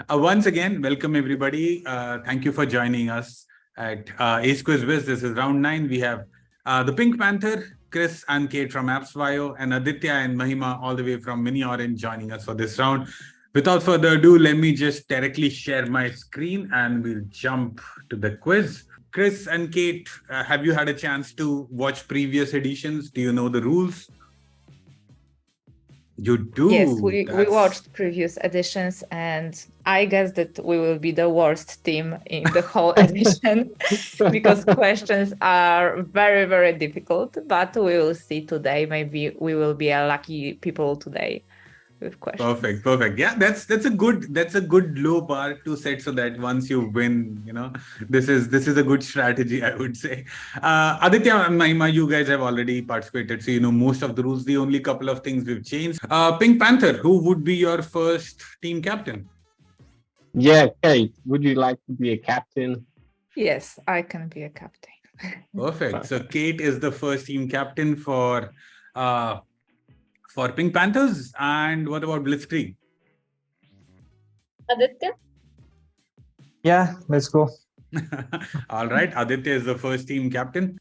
Once again, welcome everybody. Thank you for joining us at QuizWiz². This is round 9. We have the Pink Panther, Chris and Kate from QuizWiz², and Aditya and Mahima all the way from Mini Orange joining us for this round. Without further ado, let me just directly share my screen and we'll jump to the quiz. Chris and Kate, have you had a chance to watch previous editions? Do you know the rules? You do? Yes, we watched previous editions, and I guess that we will be the worst team in the whole edition because questions are very, very difficult. But we will see today. Maybe we will be a lucky people today with questions. Perfect. Yeah, that's a good low bar to set so that once you win, this is a good strategy, I would say. Aditya and Mahima, you guys have already participated, so you know most of the rules. The only couple of things we've changed. Pink Panther, who would be your first team captain? Yeah, Kate, would you like to be a captain? Yes, I can be a captain. Perfect. So Kate is the first team captain for Pink Panthers. And what about Blitzkrieg? Aditya? Yeah, let's go. All right. Aditya is the first team captain.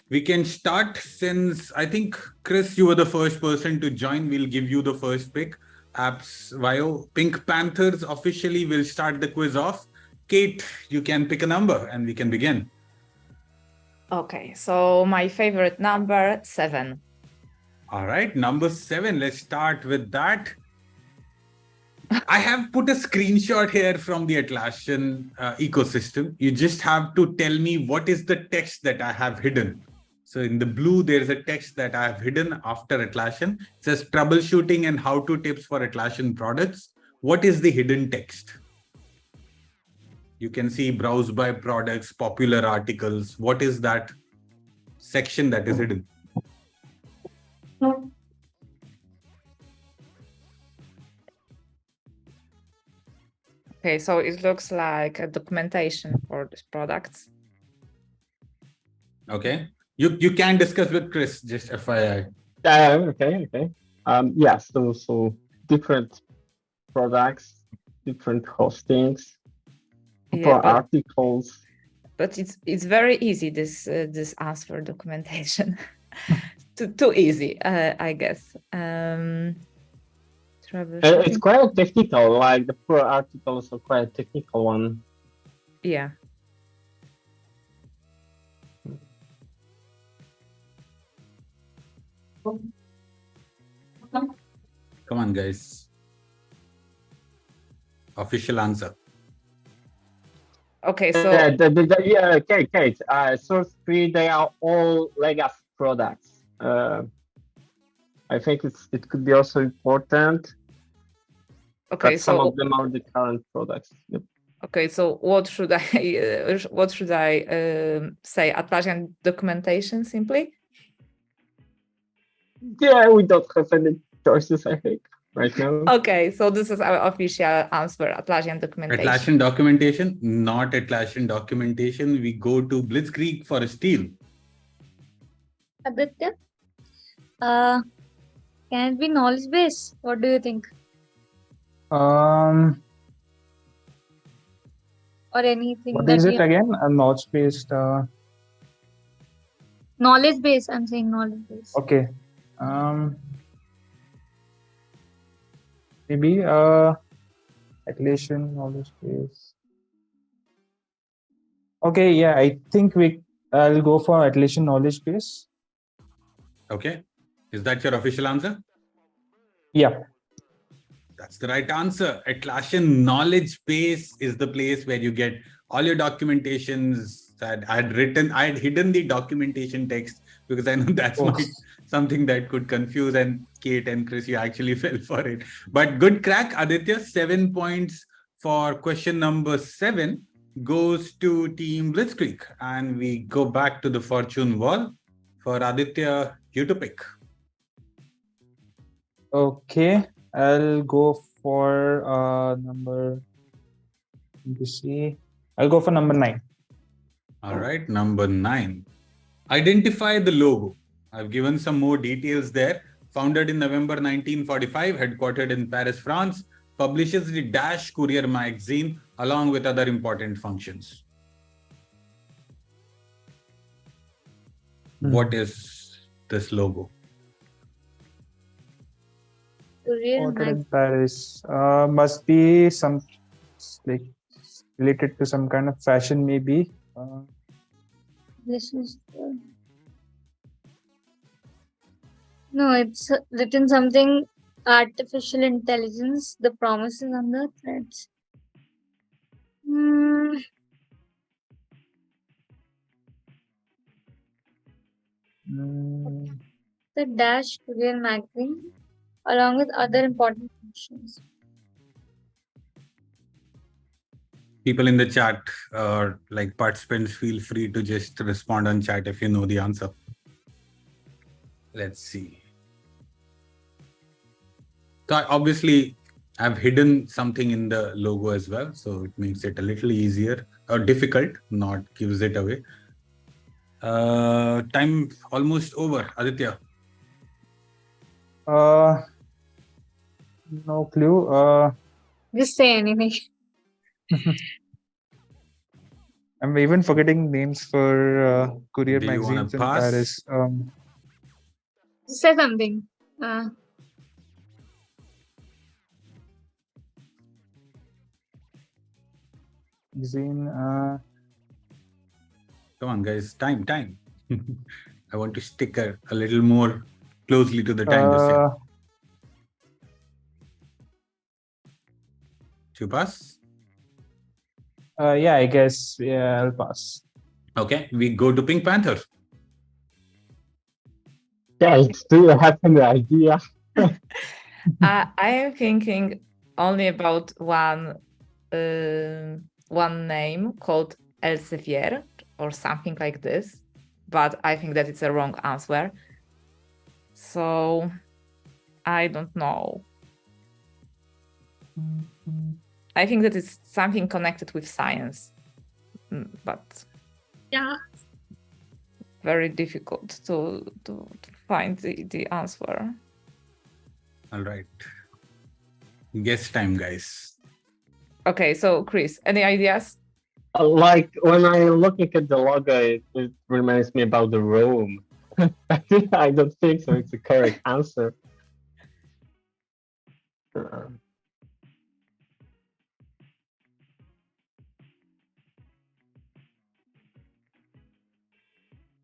We can start since I think, Chris, you were the first person to join. We'll give you the first pick. QuizWiz². Pink Panthers officially will start the quiz off. Kate, you can pick a number and we can begin. Okay, so my favorite number, 7. All right, number 7. Let's start with that. I have put a screenshot here from the Atlassian ecosystem. You just have to tell me what is the text that I have hidden. So in the blue, there's a text that I have hidden after Atlassian. It says troubleshooting and how-to tips for Atlassian products. What is the hidden text? You can see browse by products, popular articles. What is that section that is hidden? Okay, so it looks like a documentation for these products. Okay. You can discuss with Chris, just FYI. Okay. Yeah, so different products, different hostings, for articles. But it's very easy, this answer documentation. Too easy, I guess. It's quite technical, like the pro articles are quite a technical one. Yeah. Come on, guys. Official answer. Okay, so Kate. Source 3, they are all legacy products. I think it could be also important. Okay, but some of them are the current products. Yep. Okay, so what should I say? Atlassian documentation simply? Yeah, we don't have any choices, I think, right now. Okay, so this is our official answer, Atlassian documentation. Atlassian documentation, not Atlassian documentation. We go to Blitzkrieg for a steal. Aditya? Can it be knowledge base? What do you think? Or anything? What is it again? A knowledge based. Knowledge base. I'm saying knowledge base. Okay. Maybe Atlassian knowledge base. Okay, yeah, I think I'll go for Atlassian knowledge base. Okay. Is that your official answer? Yeah. That's the right answer. Atlassian knowledge base is the place where you get all your documentations. I had hidden the documentation text because I know that's something that could confuse, and Kate and Chris, you actually fell for it. But good crack, Aditya. 7 points for question number 7 goes to Team Blitzkrieg. And we go back to the fortune wall for Aditya, you to pick. Okay, I'll go for number. Let me see. I'll go for number 9. All right, number 9. Identify the logo. I've given some more details there. Founded in November 1945, headquartered in Paris, France, publishes the Dash Courier magazine along with other important functions. What is this logo? Courier Ordered in mag- Paris. Must be some like related to some kind of fashion, maybe. This is no, it's written something artificial intelligence. The promises on the threads. Hmm. Mm, The Dash Courier magazine, along with other important functions. People in the chat or like participants, feel free to just respond on chat if you know the answer. Let's see. So obviously I've hidden something in the logo as well, so it makes it a little easier or difficult, not gives it away. Time almost over. Aditya. no clue. Just say anything. I'm even forgetting names for courier Do you wanna magazines in pass? Paris. Just say something. Magazine. Come on, guys. Time. I want to stick a little more closely to the time this year. To pass? Yeah, I guess. Yeah, I'll pass. Okay, we go to Pink Panther. Kate, do you have any idea? I am thinking only about one name called Elsevier or something like this, but I think that it's a wrong answer. So I don't know. I think that it's something connected with science, but Yeah. very difficult to find the answer. All right. Guess time, guys. Okay, so Chris, any ideas? Like when I'm looking at the logo, it reminds me about the Rome. I don't think so. It's the correct answer.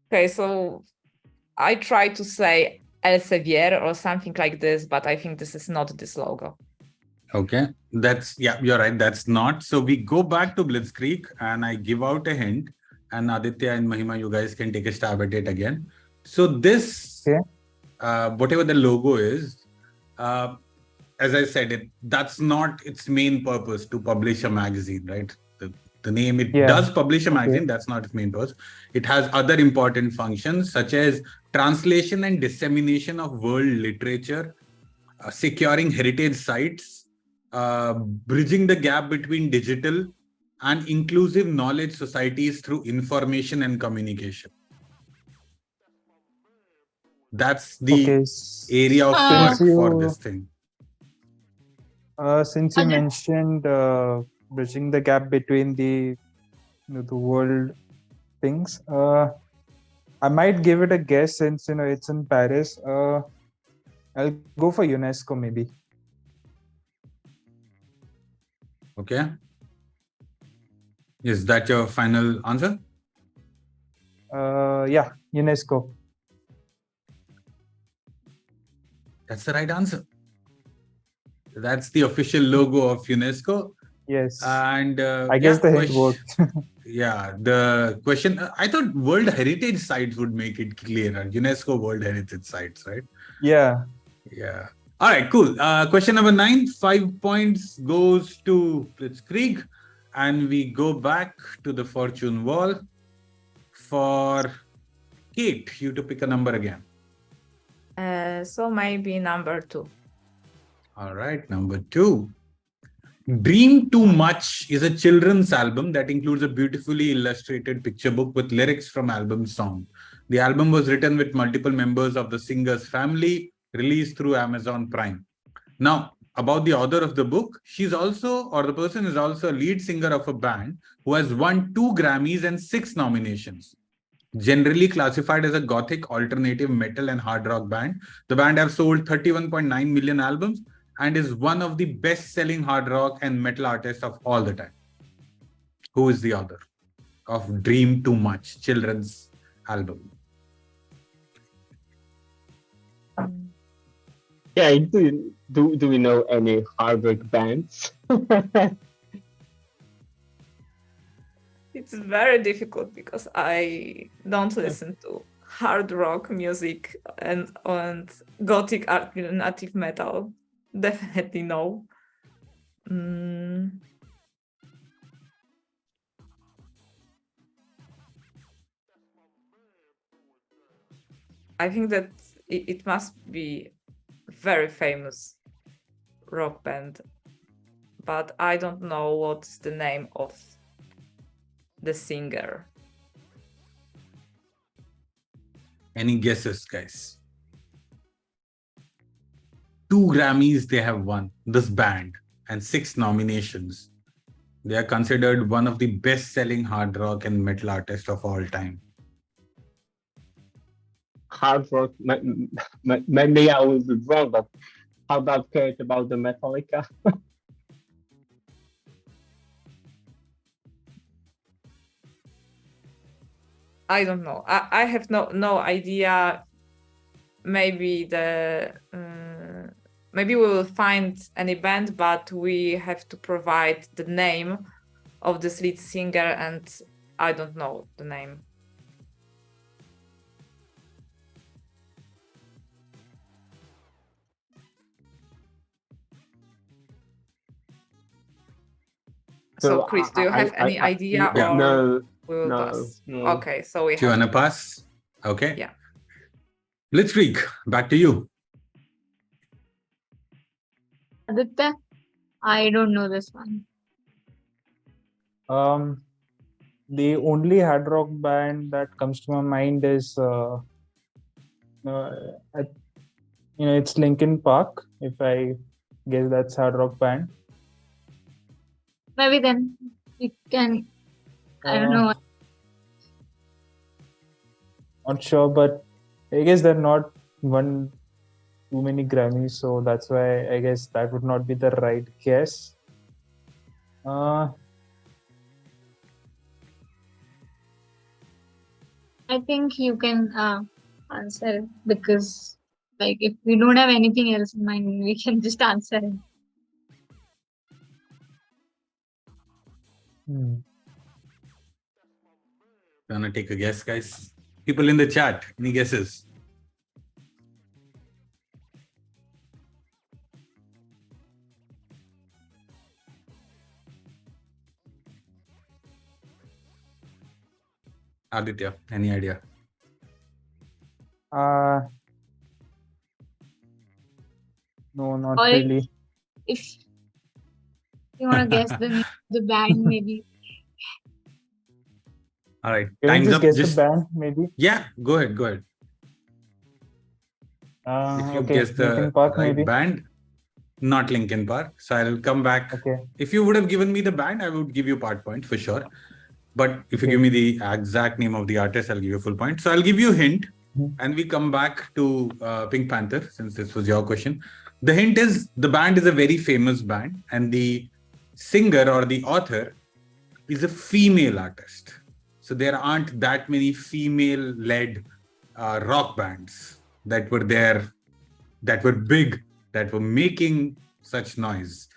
Okay, so I try to say Elsevier or something like this, but I think this is not this logo. Okay, you're right. That's not. So we go back to Blitzkrieg and I give out a hint, and Aditya and Mahima, you guys can take a stab at it again. So this, whatever the logo is, as I said, that's not its main purpose to publish a magazine, right? The name, it does publish a magazine, that's not its main purpose. It has other important functions such as translation and dissemination of world literature, securing heritage sites, bridging the gap between digital and inclusive knowledge societies through information and communication. That's the area of work for this thing. Since you mentioned bridging the gap between the world things, I might give it a guess since it's in Paris. I'll go for UNESCO maybe. Okay. Is that your final answer? Yeah, UNESCO. That's the right answer. That's the official logo of UNESCO. Yes. And I guess the hint worked. Yeah, the question, I thought World Heritage Sites would make it clearer. UNESCO World Heritage Sites, right? Yeah. Yeah. All right, cool. Question number 9, 5 points goes to Blitzkrieg. And we go back to the fortune wall for Kate, you to pick a number again. So maybe number 2. All right, number 2. Dream Too Much is a children's album that includes a beautifully illustrated picture book with lyrics from album song. The album was written with multiple members of the singer's family, released through Amazon Prime. Now, about the author of the book, the person is also a lead singer of a band who has won 2 Grammys and 6 nominations. Generally classified as a gothic, alternative, metal and hard rock band, the band have sold 31.9 million albums and is one of the best-selling hard rock and metal artists of all the time. Who is the author of Dream Too Much, children's album? Yeah, do we know any hard rock bands? It's very difficult because I don't listen to hard rock music and gothic alternative metal. Definitely no. I think that it must be very famous rock band, but I don't know what's the name of the singer. Any guesses, guys? 2 Grammys they have won, this band, and 6 nominations. They are considered one of the best-selling hard rock and metal artists of all time. Hard rock, maybe I will be wrong, but how about Kate about the Metallica? I don't know. I have no idea. Maybe maybe we will find any band, but we have to provide the name of this lead singer, and I don't know the name. So Chris, do you have any idea, or No, we will no, pass? no. Okay, so we Do you have want to pass? Okay. Yeah. Blitzkrieg, back to you. Aditya, I don't know this one. The only hard rock band that comes to my mind is, it's Linkin Park. If I guess that's hard rock band. Maybe then you can. I don't know. Not sure, but I guess they're not won too many Grammys, so that's why I guess that would not be the right guess. I think you can answer because, like, if we don't have anything else in mind, we can just answer it. Wanna take a guess, guys? People in the chat, any guesses? Aditya, any idea? No, not Or really. If you want to guess the name of the band, maybe. All right, Can time's you up. just guess the band, maybe? Yeah, go ahead. If you Okay, guess the Linkin Park, right maybe. band, not Linkin Park. So I'll come back. Okay. If you would have given me the band, I would give you part point for sure. But if you give me the exact name of the artist, I'll give you a full point. So I'll give you a hint, and we come back to Pink Panther, since this was your question. The hint is the band is a very famous band, and the singer or the author is a female artist. So there aren't that many female-led rock bands that were there, that were big, that were making such noise,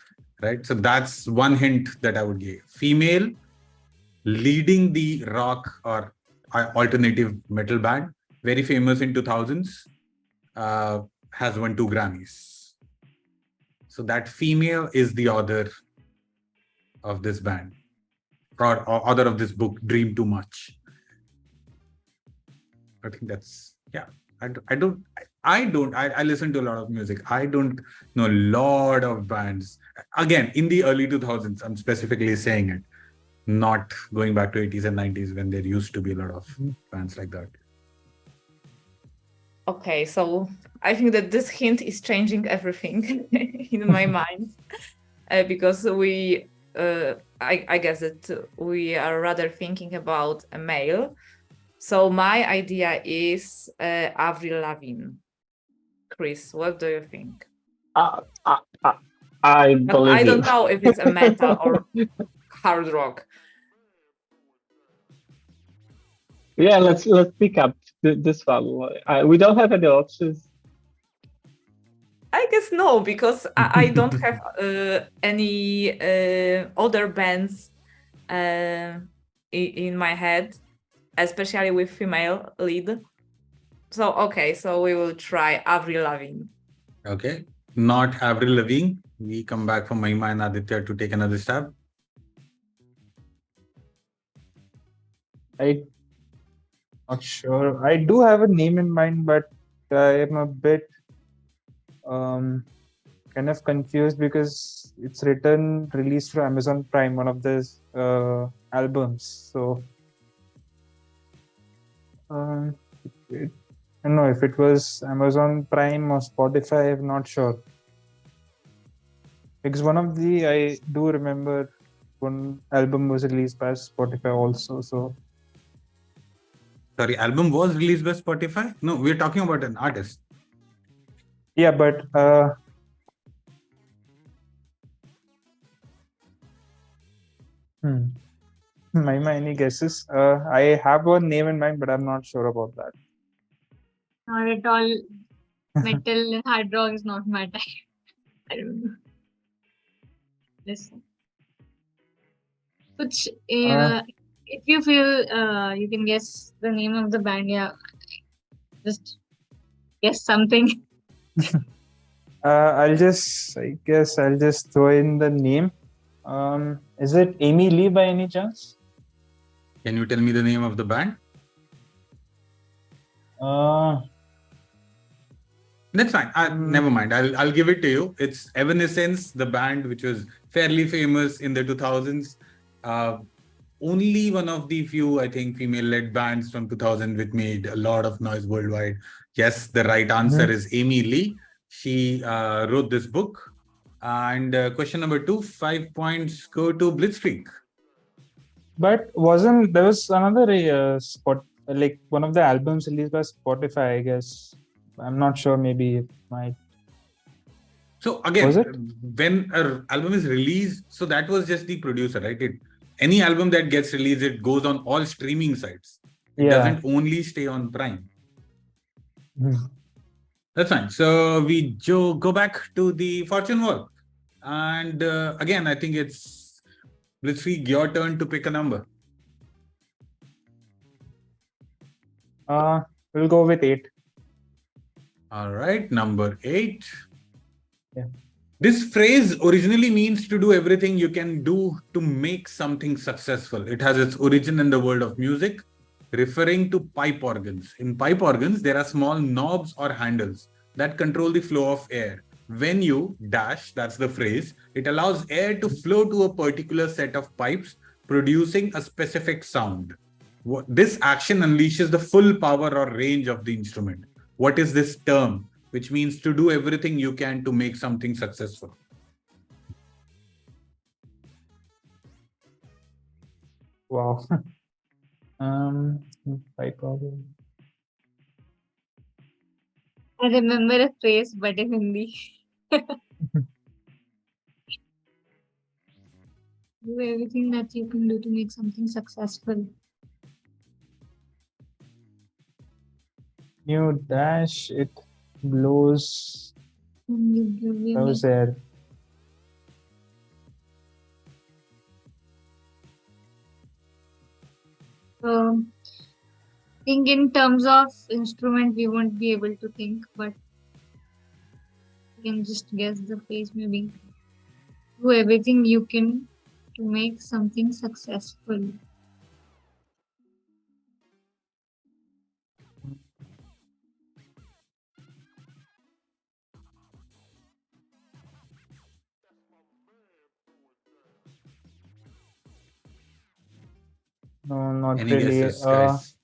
right? So that's one hint that I would give. Female leading the rock or alternative metal band, very famous in 2000s, has won 2 Grammys. So that female is the author of this band, or author of this book, Dream Too Much. I think that's, yeah. I listen to a lot of music. I don't know a lot of bands. Again, in the early 2000s, I'm specifically saying it, not going back to 80s and 90s when there used to be a lot of bands like that. Okay, so I think that this hint is changing everything in my mind because I guess that we are rather thinking about a male. So my idea is Avril Lavigne. Chris, what do you think? I But believe I don't you. know if it's a metal or hard rock. Yeah, let's pick up this one. We don't have any options. I guess no, because I don't have any other bands in my head, especially with female lead. So okay, so we will try Avril Lavigne. Okay, not Avril Lavigne. We come back from Mahima and Aditya to take another stab. I'm not sure. I do have a name in mind, but I am a bit kind of confused because it's released through Amazon Prime, one of those albums. So I don't know if it was Amazon Prime or Spotify. I'm not sure. Because I do remember one album was released by Spotify also. So Sorry, album was released by Spotify? No, we're talking about an artist. yeah, but Mahima, any guesses? I have one name in mind, but I'm not sure about that. Not at all. Metal and hard rock is not my type. I don't know. Listen. Which, if you feel you can guess the name of the band, yeah, just guess something. I guess I'll just throw in the name. Is it Amy Lee by any chance? Can you tell me the name of the band? That's fine. Never mind. I'll give it to you. It's Evanescence, the band which was fairly famous in the 2000s. Only one of the few, I think, female-led bands from 2000 which made a lot of noise worldwide. Yes, the right answer is Amy Lee. She wrote this book. And question number 2, 5 points go to Blitzkrieg. But there was another like one of the albums released by Spotify, I guess. I'm not sure, maybe it might. So again, Was it? when an album is released, so that was just the producer, right? Any album that gets released, it goes on all streaming sites. It doesn't only stay on Prime. That's fine. So we go back to the fortune wall. And again, I think it's Blitzkrieg, your turn to pick a number. We'll go with 8. All right, number 8. Yeah. This phrase originally means to do everything you can do to make something successful. It has its origin in the world of music, referring to pipe organs. In pipe organs, there are small knobs or handles that control the flow of air. When you dash, that's the phrase, it allows air to flow to a particular set of pipes, producing a specific sound. This action unleashes the full power or range of the instrument. What is this term? Which means to do everything you can to make something successful. Wow. Pipe organ. I remember a phrase, but in Hindi. Do everything that you can do to make something successful. You dash, it blows air. I think in terms of instrument, we won't be able to think, but you can just guess the phrase maybe. Do everything you can to make something successful. No, not Any really. guesses, guys?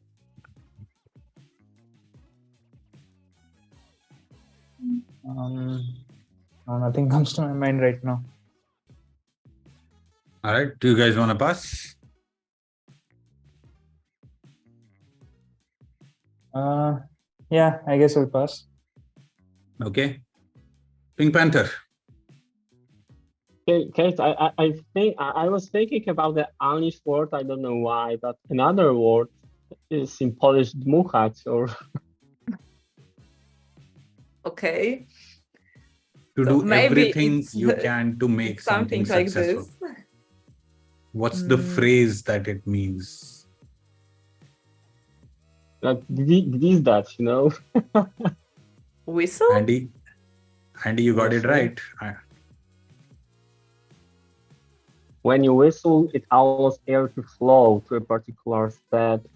No, nothing comes to my mind right now. All right. Do you guys want to pass? Yeah, I guess I'll pass. Okay. Pink Panther. Okay, Kate, I think I was thinking about the Anish word. I don't know why, but another word is in Polish dmuchać, or Okay. To So do maybe everything it's you can to make something like successful. this. What's the phrase that it means? like this that, you know. Whistle? Andy, you got it Whistle. right. When you whistle, it allows air to flow to a particular step.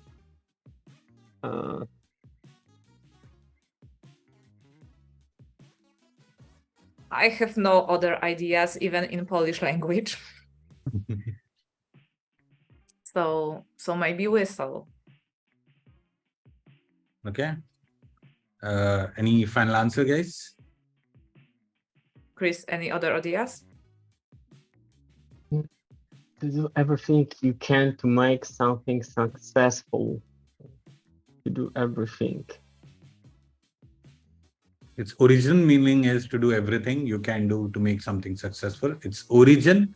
I have no other ideas, even in Polish language. So maybe whistle. Okay. Any final answer, guys? Chris, any other ideas? To do everything you can to make something successful. To do everything. Its origin meaning is to do everything you can do to make something successful. Its origin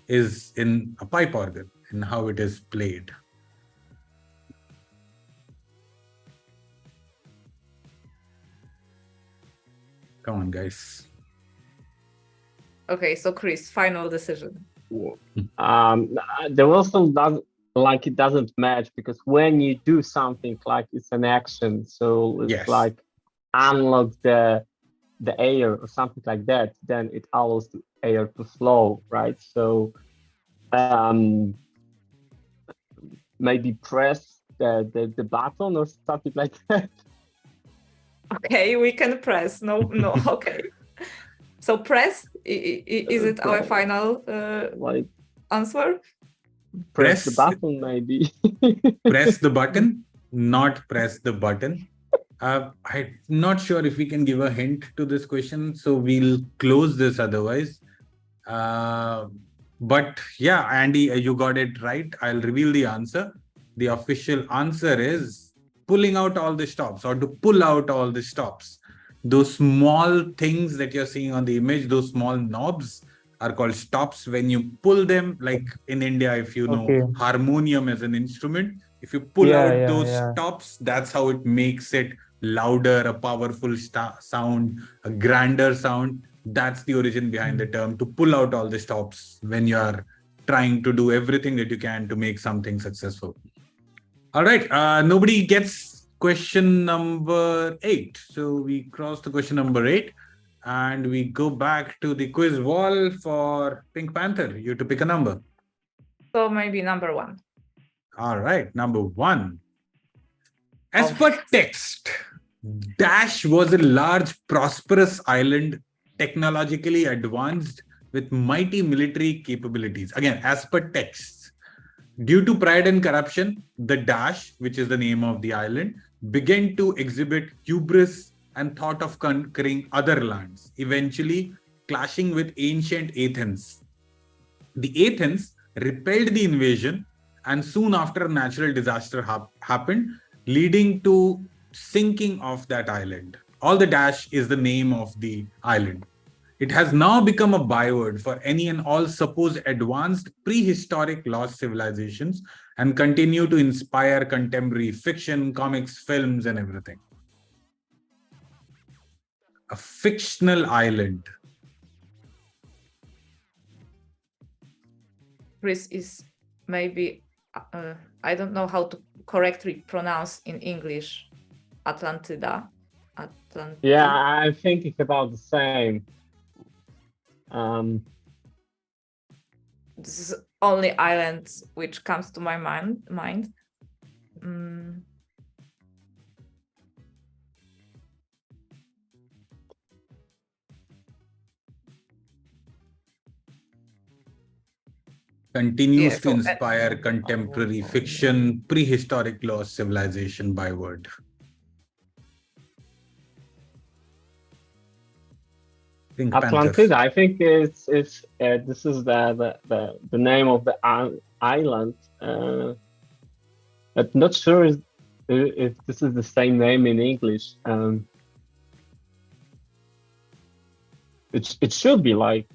is in a pipe organ, in how it is played. Come on, guys. Okay, so Chris, final decision. There also doesn't like it doesn't match, because when you do something like it's an action, so it's Yes. like unlock the air or something like that, then it allows the air to flow, right? So maybe press the button or something like that. Okay, we can press. No, okay. So press, is it our final Like answer? press the button, maybe. Press the button, not press the button. I'm not sure if we can give a hint to this question, so we'll close this otherwise. But yeah, Andy, you got it right. I'll reveal the answer. The official answer is pulling out all the stops, or to pull out all the stops. Those small things that you're seeing on the image, those small knobs are called stops. When you pull them, like in India, if you know harmonium as an instrument, if you pull out those stops, that's how it makes it louder, a powerful sound, a grander sound. That's the origin behind the term, to pull out all the stops when you are trying to do everything that you can to make something successful. All right, nobody gets question number 8. So we cross to question number 8 and we go back to the quiz wall for Pink Panther. You to pick a number. So maybe number 1. All right, number 1. As per text, Dash was a large, prosperous island, technologically advanced with mighty military capabilities. Again, as per text, due to pride and corruption, the Dash, which is the name of the island, began to exhibit hubris and thought of conquering other lands, eventually clashing with ancient Athens. The Athens repelled the invasion, and soon after, a natural disaster happened, leading to sinking of that island. All the Dash is the name of the island. It has now become a byword for any and all supposed advanced prehistoric lost civilizations, and continue to inspire contemporary fiction, comics, films, and everything. A fictional island. Chris is maybe, I don't know how to correctly pronounce in English, Atlantida. Yeah, I'm thinking about the same. This is only island which comes to my mind. Continues Yeah, to inspire contemporary fiction, prehistoric lost civilization by word. Pink Panther. Atlantida, I think it's this is the name of the island. I'm not sure if this is the same name in English. It should be like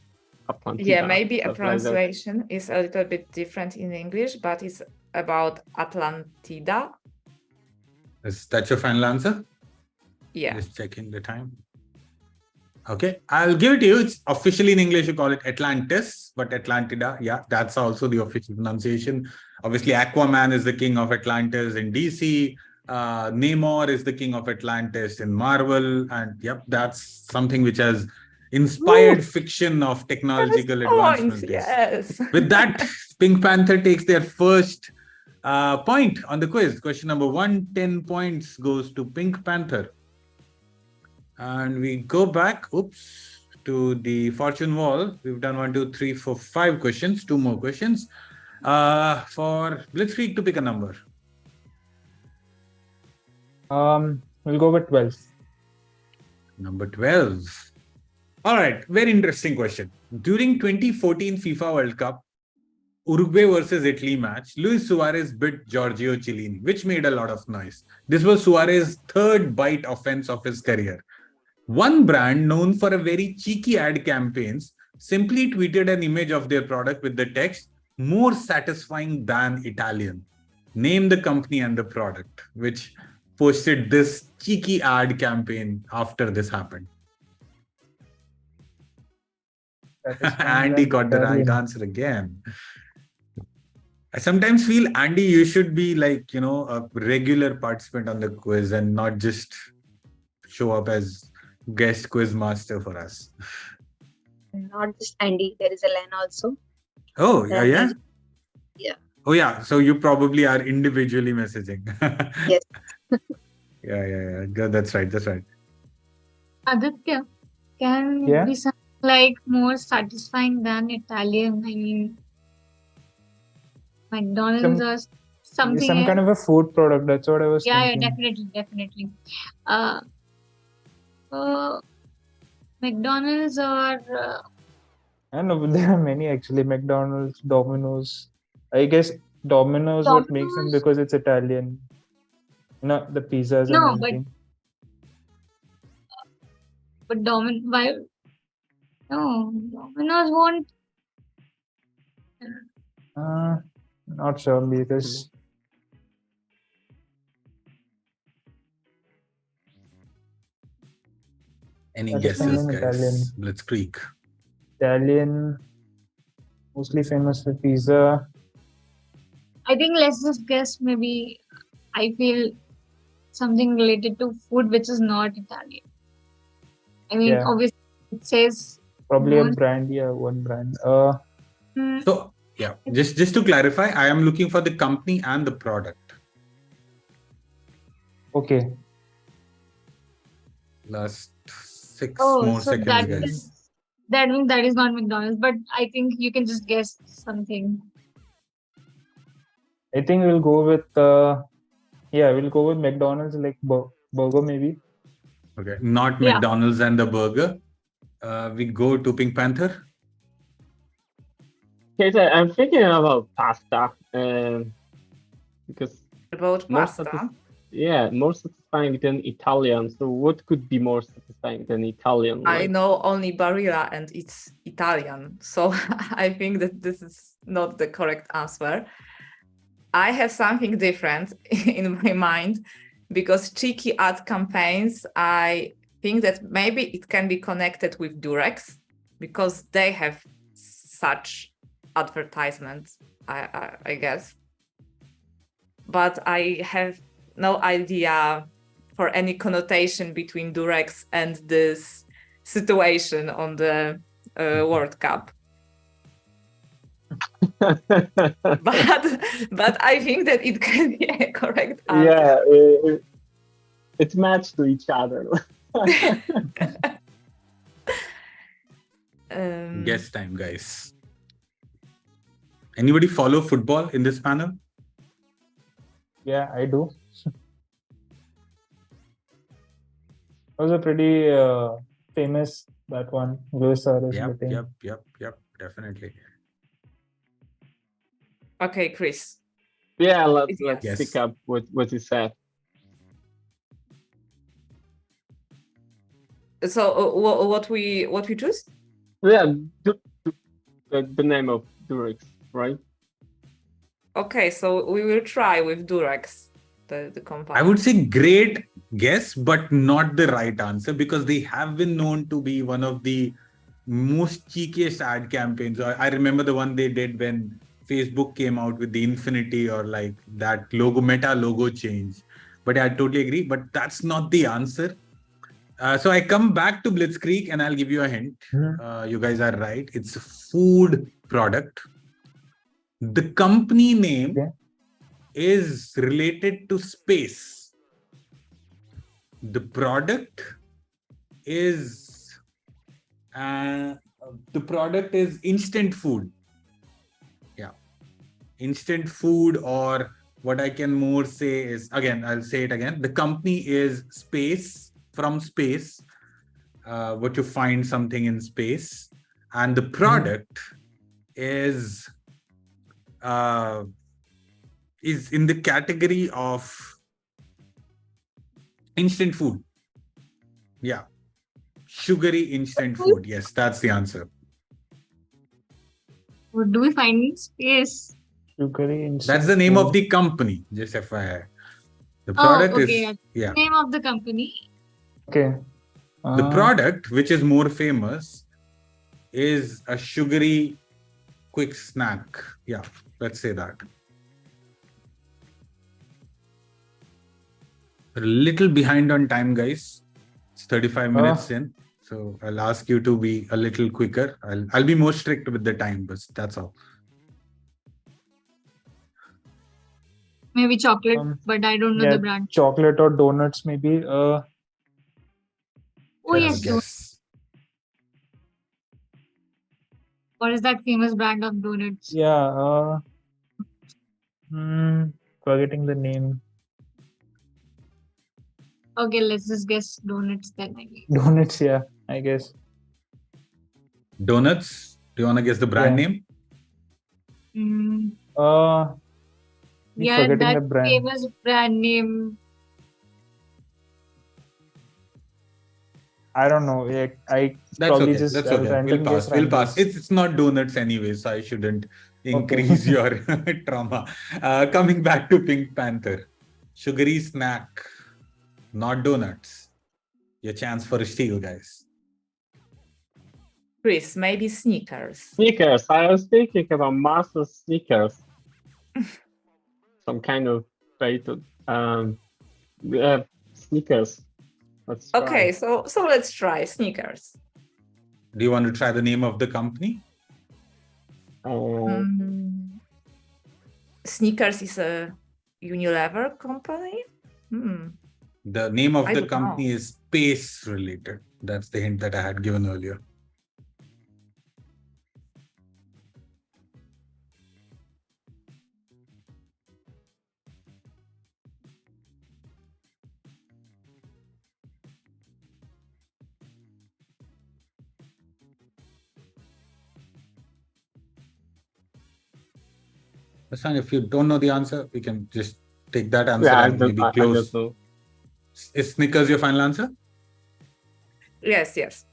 Atlantida. Yeah, maybe a stuff like that. pronunciation is a little bit different in English, but it's about Atlantida. Is that your final answer? Yeah. Just checking the time. Okay, I'll give it to you. It's officially in English, you call it Atlantis, but Atlantida, yeah, that's also the official pronunciation. Obviously, Aquaman is the king of Atlantis in DC. Namor is the king of Atlantis in Marvel. And yep, that's something which has inspired fiction of technological advancement. Yes. With that, Pink Panther takes their first point on the quiz. Question number 1, 10 points goes to Pink Panther. And we go back, to the fortune wall. We've done 1, 2, 3, 4, 5 questions, 2 more questions. For Blitzkrieg to pick a number. We'll go with 12. Number 12. All right, very interesting question. During 2014 FIFA World Cup, Uruguay versus Italy match, Luis Suarez bit Giorgio Chiellini, which made a lot of noise. This was Suarez's third bite offense of his career. One brand known for a very cheeky ad campaigns simply tweeted an image of their product with the text, "More satisfying than Italian." Name the company and the product, which posted this cheeky ad campaign after this happened. Andy got the right answer again. I sometimes feel, Andy, you should be like, a regular participant on the quiz and not just show up as guest quiz master for us. Not just Andy, there is Ellen also. Oh, yeah? Yeah. Oh, yeah. So you probably are individually messaging. Yes. Yeah. Good. That's right. Aditya, can Yeah? it be something like more satisfying than Italian? I mean, McDonald's or something. Some kind of a food product. That's what I was thinking. Definitely. McDonald's or I don't know, but there are many actually. McDonald's, Domino's. I guess Domino's what makes them because it's Italian. The pizzas No, and everything. but Domino's won't. Not sure because Any Satisfying guesses, in guys? Italian. Blitzkrieg. Italian, mostly famous for pizza. I think let's just guess. Maybe I feel something related to food which is not Italian. I mean, Yeah. obviously it says Probably a Most- brand, one brand. So, yeah, just to clarify, I am looking for the company and the product. Okay. Last 6 Oh, more so seconds, that guys. means that is not McDonald's. But I think you can just guess something. I think we'll go with we'll go with McDonald's, like burger maybe. Okay, not Yeah. McDonald's and the burger. We go to Pink Panther. Okay, so I'm thinking about pasta, because About more pasta. more satisfying than Italian. So what could be more satisfying than Italian? I know only Barilla and it's Italian. So I think that this is not the correct answer. I have something different in my mind because cheeky ad campaigns, I think that maybe it can be connected with Durex because they have such advertisements, I guess. But I have no idea for any connotation between Durex and this situation on the World Cup. But I think that it can be a correct answer. Yeah, it's matched to each other. Guess time, guys. Anybody follow football in this panel? Yeah, I do. It was a pretty famous, that one, Luchasaurus Yep, betting. yep, definitely. Okay, Chris. Yeah, let's Yes. pick up what you said. So what we choose? Yeah, the name of Durex, right? Okay, so we will try with Durex, the compound. I would say great guess, but not the right answer, because they have been known to be one of the most cheekiest ad campaigns. I remember the one they did when Facebook came out with the infinity, or like that logo, meta logo change. But I totally agree, but that's not the answer. So I come back to Blitzkrieg and I'll give you a hint. You guys are right. It's a food product. The company name is related to space. The product is instant food. Yeah, instant food, or what I can more say is, again, I'll say it again. The company is space, from space. What you find something in space, and the product is in the category of instant food. Yeah. Sugary instant food. Yes, that's the answer. What do we find in space? Sugary instant That's the name food. of the company, just FYI. The product okay. is, yeah. Name of the company. Okay. The product, which is more famous, is a sugary quick snack. Yeah, let's say that. A little behind on time, guys. It's 35 minutes in. So I'll ask you to be a little quicker. I'll be more strict with the time, but that's all. Maybe chocolate, but I don't know the brand. Chocolate or donuts, maybe. Oh yes, Yes. what is that famous brand of donuts? Yeah. Forgetting the name. Okay, let's just guess donuts then. Donuts, yeah, I guess. Donuts. Do you want to guess the brand name? Yeah, forgetting that the brand. famous brand name. I don't know. I That's probably okay. just That's okay. random We'll pass. guess We'll pass. randoms. It's not donuts anyway, so I shouldn't increase your trauma. Coming back to Pink Panther. Sugary snack, not donuts. Your chance for a steal, guys. Chris, maybe Snickers. Snickers. I was thinking about Master Snickers. Some kind of potato. Snickers. Let's try. Okay, so let's try Snickers. Do you want to try the name of the company? Snickers is a Unilever company. The name of I the don't company is space related. That's the hint that I had given earlier. That's fine. If you don't know the answer, we can just take that answer and maybe close. Is Snickers your final answer? Yes.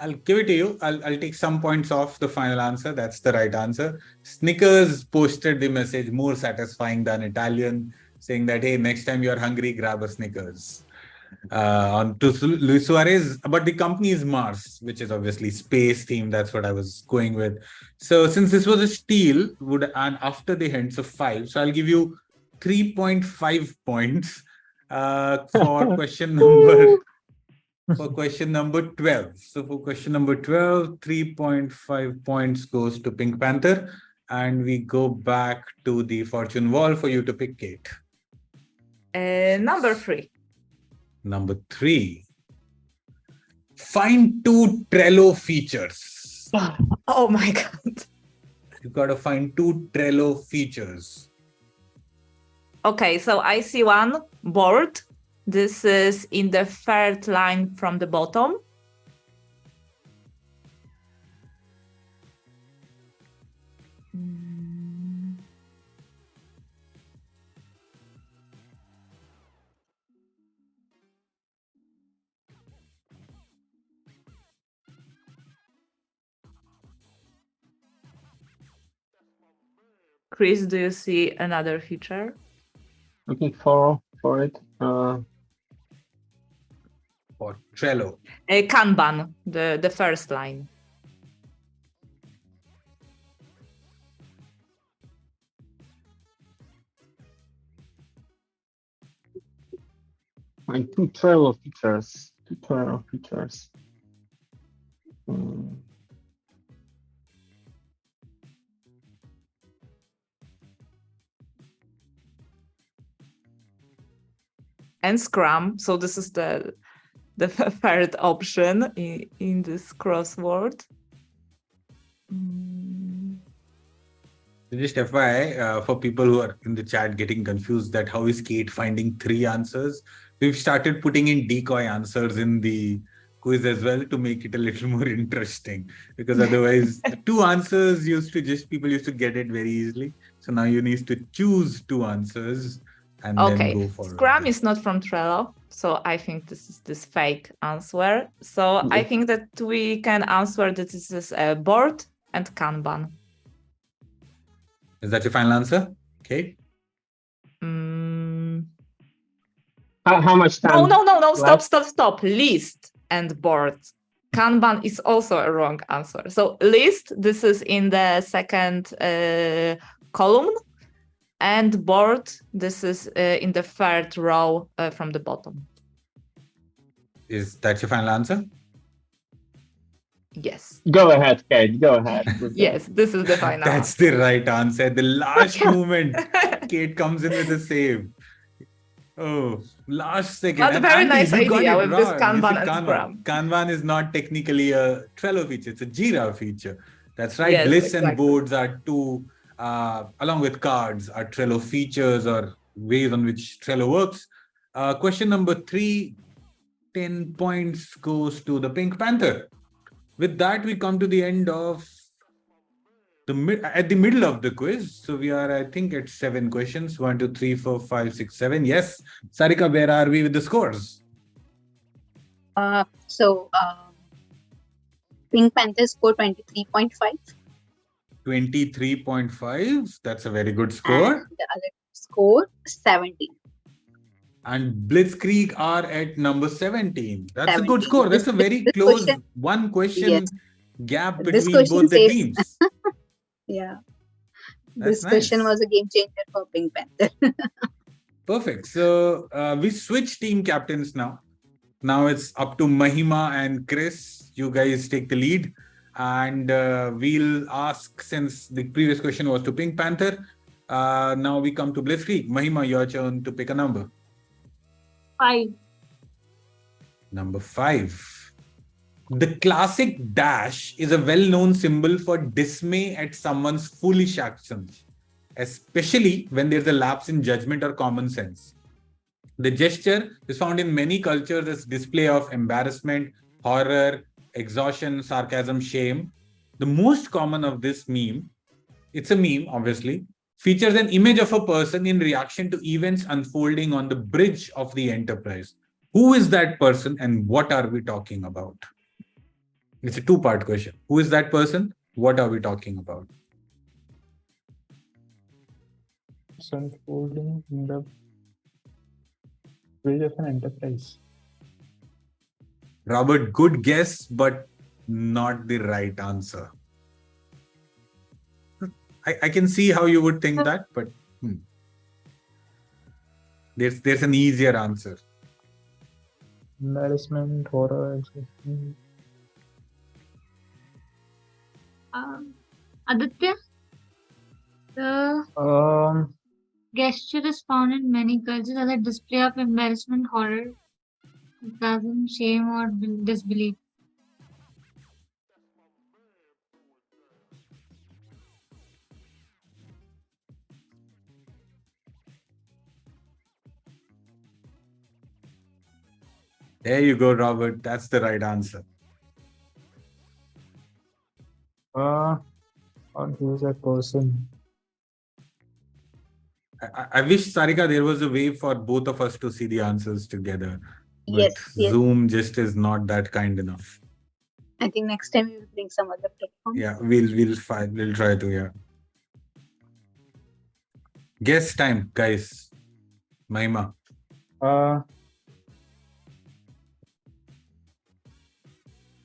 I'll give it to you. I'll take some points off the final answer. That's the right answer. Snickers posted the message more satisfying than Italian, saying that, hey, next time you're hungry, grab a Snickers. On to Luis Suarez, but the company is Mars, which is obviously space themed. That's what I was going with. So since this was a steal, and after the hints of 5, so I'll give you 3.5 points for question number. For question number 12. So for question number 12, 3.5 points goes to Pink Panther. And we go back to the fortune wall for you to pick, Kate. Number 3. Number 3. Find 2 Trello features. Oh my God. You got to find 2 Trello features. Okay, so I see one board. This is in the third line from the bottom. Chris, do you see another feature? Looking for it. For Trello. Kanban, the first line. Find 2 Trello features. 2 Trello features. And Scrum. So this is the third option in this crossword. Just FYI, for people who are in the chat getting confused that how is Kate finding 3 answers, we've started putting in decoy answers in the quiz as well to make it a little more interesting, because otherwise 2 answers people used to get it very easily. So now you need to choose 2 answers and then go for Scrum is not from Trello, so I think this is this fake answer. So I think that we can answer that this is a board and Kanban. Is that your final answer? Okay. How much time? No. Stop. List and board. Kanban is also a wrong answer. So list, this is in the second column. And board, this is in the third row from the bottom. Is that your final answer? Yes. Go ahead, Kate. Go ahead. Yes, this is the final That's answer. the right answer. The last moment, Kate comes in with a save. Oh, last second. But And very Andy, nice you got idea it with this wrong. Kanban You and said Scrum. Kanban is not technically a Trello feature. It's a Jira feature. That's right. Yes, Lists exactly. and boards are 2, along with cards, are Trello features or ways on which Trello works. Question number 3, 10 points goes to the Pink Panther. With that, we come to the end of at the middle of the quiz. So we are, I think, at 7 questions. 1, 2, 3, 4, 5, 6, 7. Yes. Sarika, where are we with the scores? Pink Panther scored 23.5. 23.5. That's a very good score. And the other score 17. And Blitzkrieg are at number 17. That's a 17. good score. That's a very This close question, 1 question yes. gap This between question both the says- teams. Yeah. That's This question nice. was a game changer for Pink Panther. Perfect. So we switch team captains now. Now it's up to Mahima and Chris. You guys take the lead. And we'll ask, since the previous question was to Pink Panther, now we come to Blitzkrieg. Mahima, your turn to pick a number. 5. Number 5. The classic dash is a well-known symbol for dismay at someone's foolish actions, especially when there's a lapse in judgment or common sense. The gesture is found in many cultures as display of embarrassment, horror, exhaustion, sarcasm, shame. The most common of this meme, it's a meme, obviously, features an image of a person in reaction to events unfolding on the bridge of the Enterprise. Who is that person and what are we talking about? It's a 2-part question. Who is that person? What are we talking about? It's unfolding in the bridge of an Enterprise. Robert, good guess, but not the right answer. I can see how you would think that, but there's an easier answer. Embarrassment, horror, exhaustion. Aditya, the gesture is found in many cultures as a display of embarrassment, horror, sarcasm, shame, or disbelief. There you go, Robert. That's the right answer. Who's that person? I wish, Sarika, there was a way for both of us to see the answers together. But Yes, yes. Zoom just is not that kind enough. I think next time we will bring some other platform. Yeah, we'll try to, yeah. Guess time, guys. Mahima.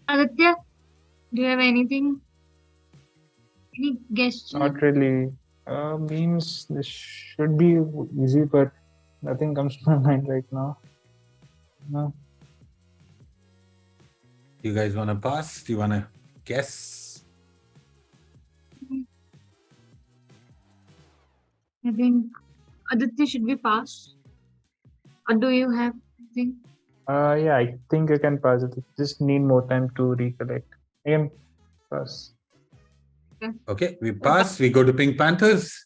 Aditya, do you have anything? Any guesses? Not really. Memes, this should be easy, but nothing comes to my mind right now. No. You guys want to pass? Do you want to guess? I think Aditya should be pass. Or do you have anything? Yeah, I think I can pass it. Just need more time to recollect. I can pass. Okay, we pass. We go to Pink Panthers.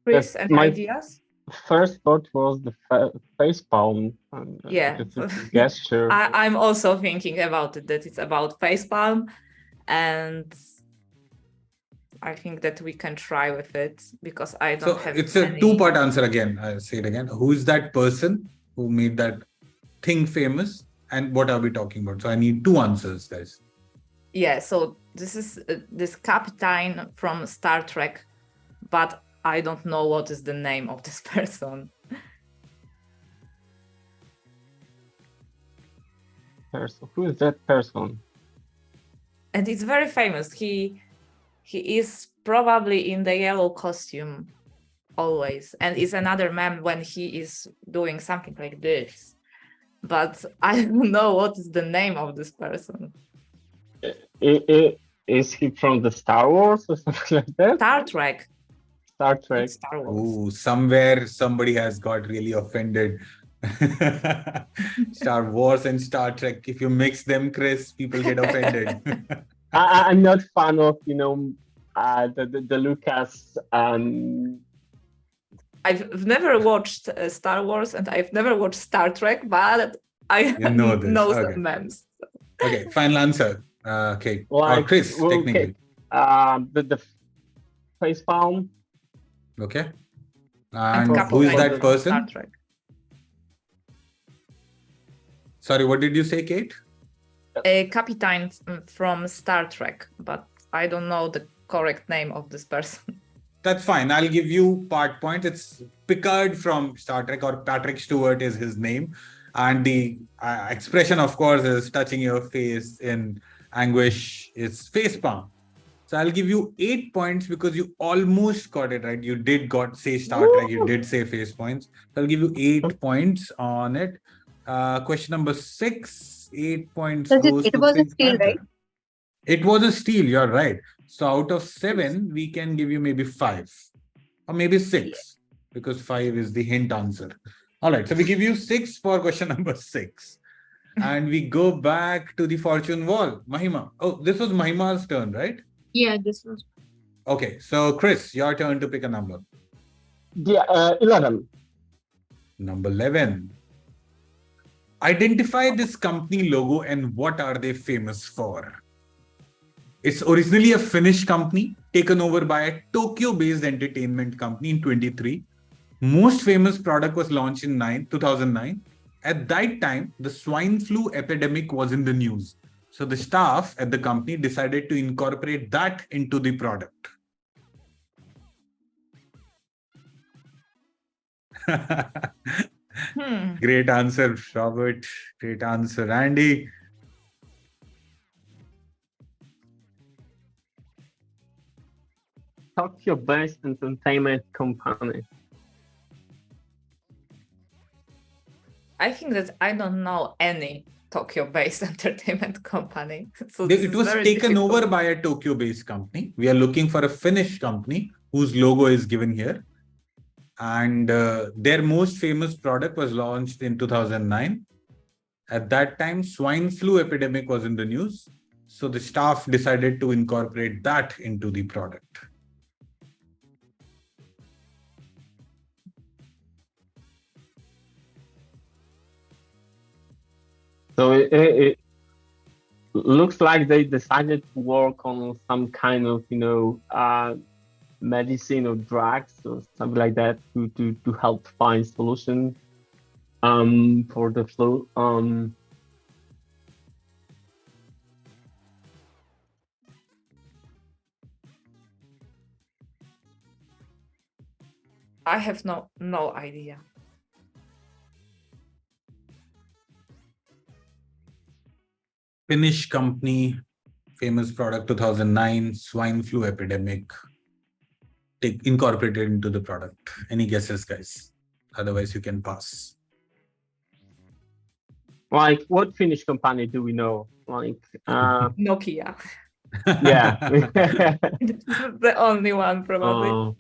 Chris, Yes, any my- ideas? First thought was the face palm. And, Yeah. it's a gesture. I'm also thinking about it, that it's about facepalm, and I think that we can try with it because I don't So have it's a any- two-part answer again. I'll say it again. Who's that person who made that thing famous? And what are we talking about? So I need two answers, guys. Yeah, so this is this captain from Star Trek, but I don't know what is the name of this person. Person. Who is that person? And it's very famous. He is probably in the yellow costume always, and is another meme when he is doing something like this. But I don't know what is the name of this person. Is he from the Star Wars or something like that? Star Trek. Star Trek. It's Star Wars. Ooh, somewhere somebody has got really offended. Star Wars and Star Trek. If you mix them, Chris, people get offended. I'm not fan of the Lucas. I've never watched Star Wars and I've never watched Star Trek, but I You know this, know okay. some memes. Okay, final answer. Okay. Or Like, Chris, well, okay. technically. The face palm. Okay. And And couple who is guys that from Star person? Trek. Sorry, what did you say, Kate? A captain from Star Trek, but I don't know the correct name of this person. That's fine. I'll give you part point. It's Picard from Star Trek, or Patrick Stewart is his name. And the expression, of course, is touching your face in anguish. It's face palm. So I'll give you 8 points because you almost got it right. You did say Star Trek. You did say face points. So I'll give you 8 points on it. Question number 6. 8 points goes It to was a Pink steal, Panther. right? It was a steal. You're right. So out of 7, we can give you maybe 5 or maybe 6 because 5 is the hint answer. All right. So we give you 6 for question number 6. And we go back to the fortune wall. Mahima. Oh, this was Mahima's turn, right? Yeah, this was. Okay. So Chris, your turn to pick a number. Yeah, 11. Number 11. Identify this company logo and what are they famous for? It's originally a Finnish company taken over by a Tokyo-based entertainment company in 23. Most famous product was launched in 2009. At that time, the swine flu epidemic was in the news. So the staff at the company decided to incorporate that into the product. Great answer, Robert. Great answer, Andy. Tokyo-based entertainment company. I think that I don't know any Tokyo-based entertainment company. So this It is was very taken difficult. over by a Tokyo-based company. We are looking for a Finnish company whose logo is given here. And their most famous product was launched in 2009. At that time, swine flu epidemic was in the news. So the staff decided to incorporate that into the product. So it looks like they decided to work on some kind of, medicine or drugs or something like that to help find solution for the flu. I have no idea. Finnish company, famous product 2009, swine flu epidemic. Incorporated into the product. Any guesses, guys? Otherwise, you can pass. Like, what Finnish company do we know? Like, Nokia. yeah. This is the only one, probably.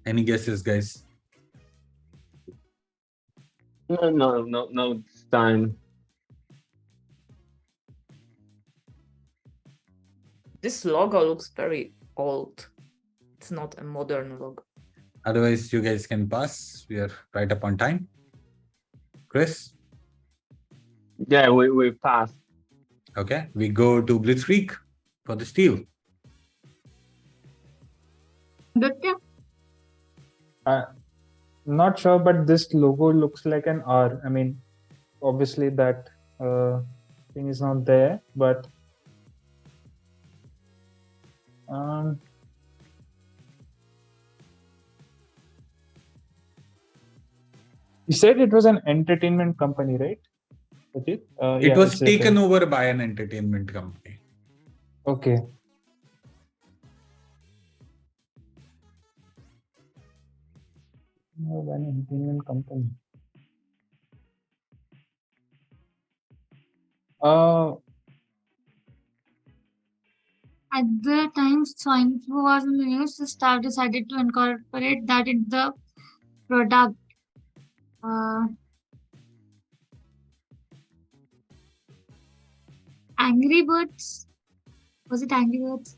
Any guesses, guys? No, this time. This logo looks very old. It's not a modern logo. Otherwise, you guys can pass. We are right up on time. Chris? Yeah, we passed. Okay, we go to Blitzkrieg for the steal. Aditya? Not sure, but this logo looks like an R. I mean, obviously that thing is not there, but you said it was an entertainment company, right? It was taken over by an entertainment company. Okay. No, an entertainment company. At the time swine flu was in the news, the staff decided to incorporate that in the product. Angry Birds? Was it Angry Birds?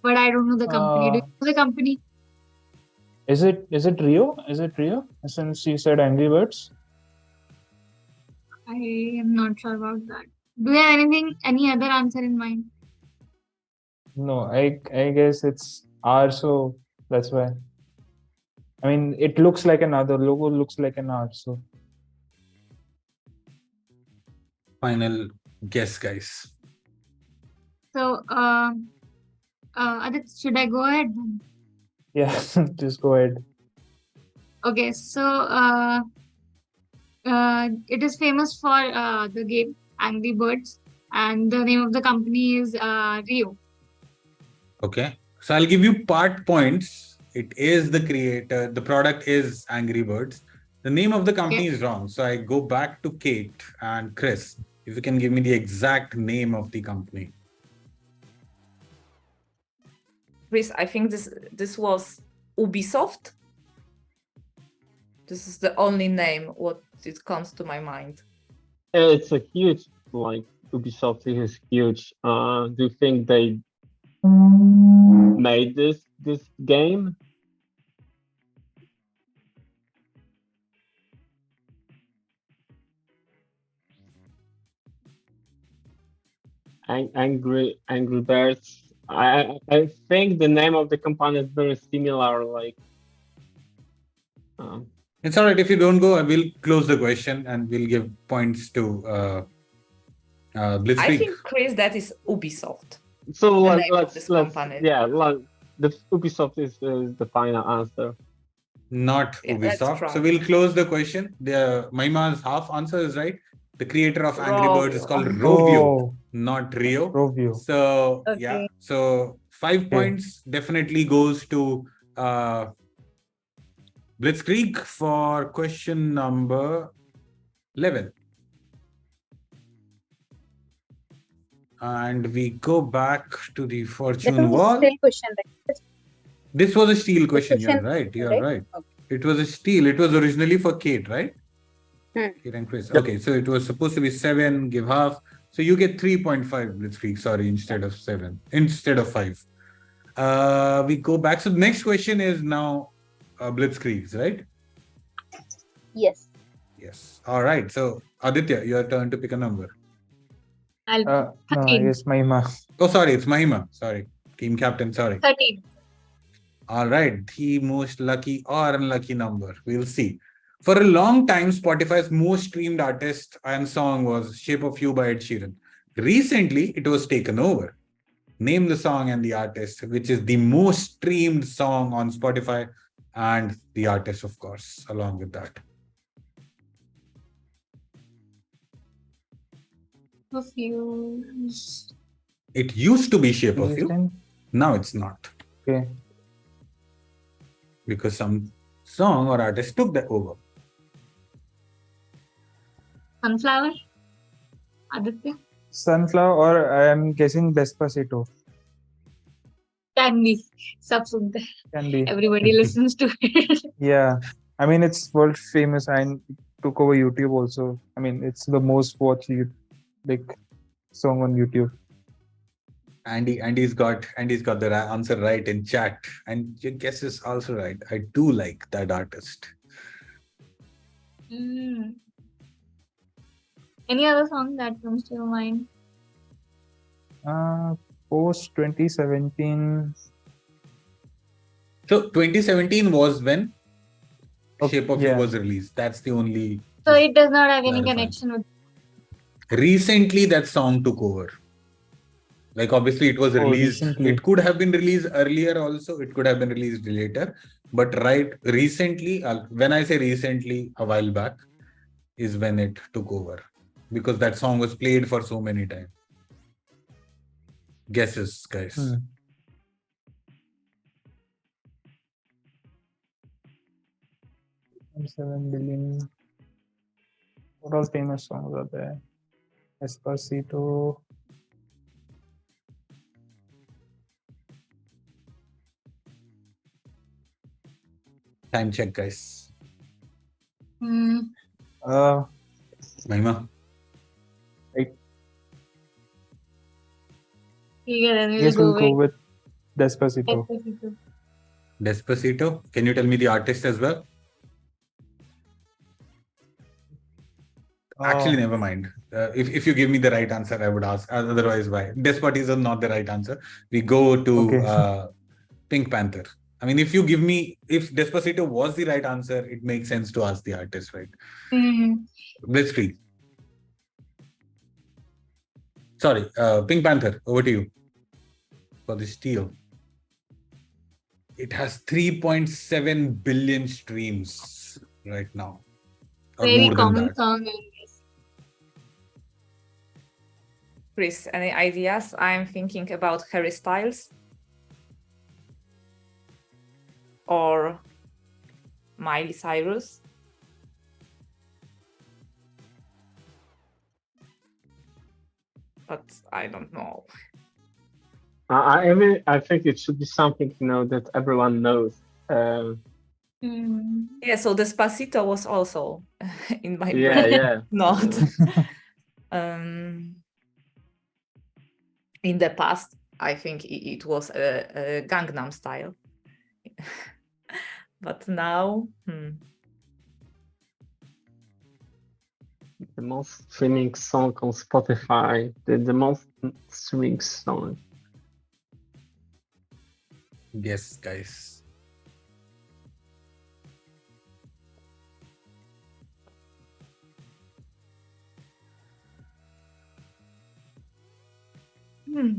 But I don't know the company. Do you know the company? Is it Rio? Is it Rio? Since you said Angry Birds. I am not sure about that. Do you have any other answer in mind? No, I guess it's R, so that's why. I mean, it looks like another logo, looks like an R, so. Final guess, guys. So, Adit, should I go ahead then? Yeah, just go ahead. Okay, so it is famous for the game Angry Birds, and the name of the company is Rio. Okay, so I'll give you part points. It is the creator. The product is Angry Birds. The name of the company is wrong. So I go back to Kate and Chris. If you can give me the exact name of the company. Chris, I think this was Ubisoft. This is the only name what it comes to my mind. It's a huge, like, Ubisoft is huge. Do you think they made this game? Angry Birds. I think the name of the company is very similar. Like, it's all right if you don't go. I will close the question and we'll give points to Blitzkrieg. I think, Chris, that is Ubisoft. So let's yeah, the Ubisoft is the final answer. Not Ubisoft. So we'll close the question. Maima's half answer is right. The creator of Angry Birds is called Rovio, not Rio. Rovio. So Okay. yeah. So 5 points definitely goes to Blitzkrieg for question number 11. And we go back to the fortune That was wall. a still question, right? This was a steal question. question, You're right. You're right. Okay. It was a steal. It was originally for Kate, right? Kiran quiz. Yep. Okay, so it was supposed to be 7, give half. So you get 3.5 Blitzkrieg, sorry, instead of 7, instead of 5. We go back. So the next question is now Blitzkriegs, right? Yes. Yes. All right. So Aditya, your turn to pick a number. I'll No, 13. yes, Mahima. Oh, sorry, it's Mahima. Sorry. Team captain, sorry. 13. All right. The most lucky or unlucky number. We'll see. For a long time, Spotify's most streamed artist and song was Shape of You by Ed Sheeran. Recently, it was taken over. Name the song and the artist, which is the most streamed song on Spotify, and the artist, of course, along with that. Of you. It used to be Shape of You. Recent? Now it's not. Okay. Because some song or artist took that over. Sunflower? Aditya? Sunflower, or I am guessing Despacito. Can be. Sab sunte hain. Can be. Everybody listens to it. Yeah. I mean, it's world famous and took over YouTube also. I mean, it's the most watched like song on YouTube. Andy's got the answer right in chat, and your guess is also right. I do like that artist. Any other song that comes to your mind? Post 2017. So 2017 was when Okay, Shape of You yeah. was released. That's the only. So it does not have any Clarify. connection with. Recently, that song took over. Like, obviously, it was released. Recently. It could have been released earlier also. It could have been released later. But recently, when I say recently, a while back, is when it took over. Because that song was played for so many times. Guesses, guys. 7 billion. What all famous songs are there? Despacito. Time check, guys. Mahima. Yeah, then Yes, we'll go with with Despacito. Despacito. Can you tell me the artist as well? Actually, never mind. If you give me the right answer, I would ask. Otherwise, why? Despacito is not the right answer. We go to Pink Panther. I mean, if Despacito was the right answer, it makes sense to ask the artist, right? Blitzkrieg. Sorry, Pink Panther, over to you for the steal. It has 3.7 billion streams right now. Or very more than common that. song, I guess. Chris, any ideas? I'm thinking about Harry Styles or Miley Cyrus. But I don't know. I think it should be something that everyone knows. Yeah, so Despacito was also in my Yeah, brain. yeah. Not. In the past, I think it was a Gangnam Style. But now, The most streaming song on Spotify. The most streaming song. Yes, guys. You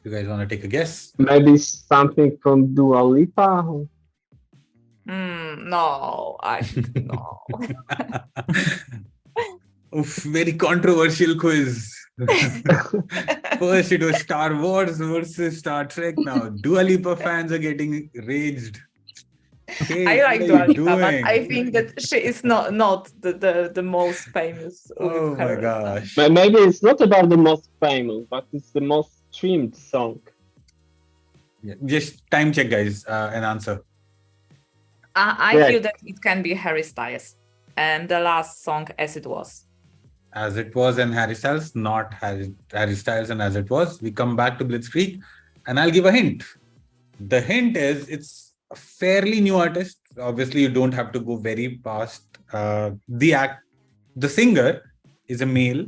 guys want to take a guess? Maybe something from Dua Lipa. no, I no. Oof, very controversial quiz. First, it was Star Wars versus Star Trek. Now, Dua Lipa fans are getting raged. Hey, I like what Dua are you Lipa, but doing? I think that she is not the most famous. with Oh my her gosh. song. But maybe it's not about the most famous, but it's the most streamed song. Yeah, just time check, guys, and answer. I Yeah. feel that it can be Harry Styles. And the last song, As It Was. As It Was and Harry Styles, not Harry Styles and As It Was. We come back to Blitzkrieg, and I'll give a hint. The hint is it's a fairly new artist. Obviously, you don't have to go very past. The singer is a male,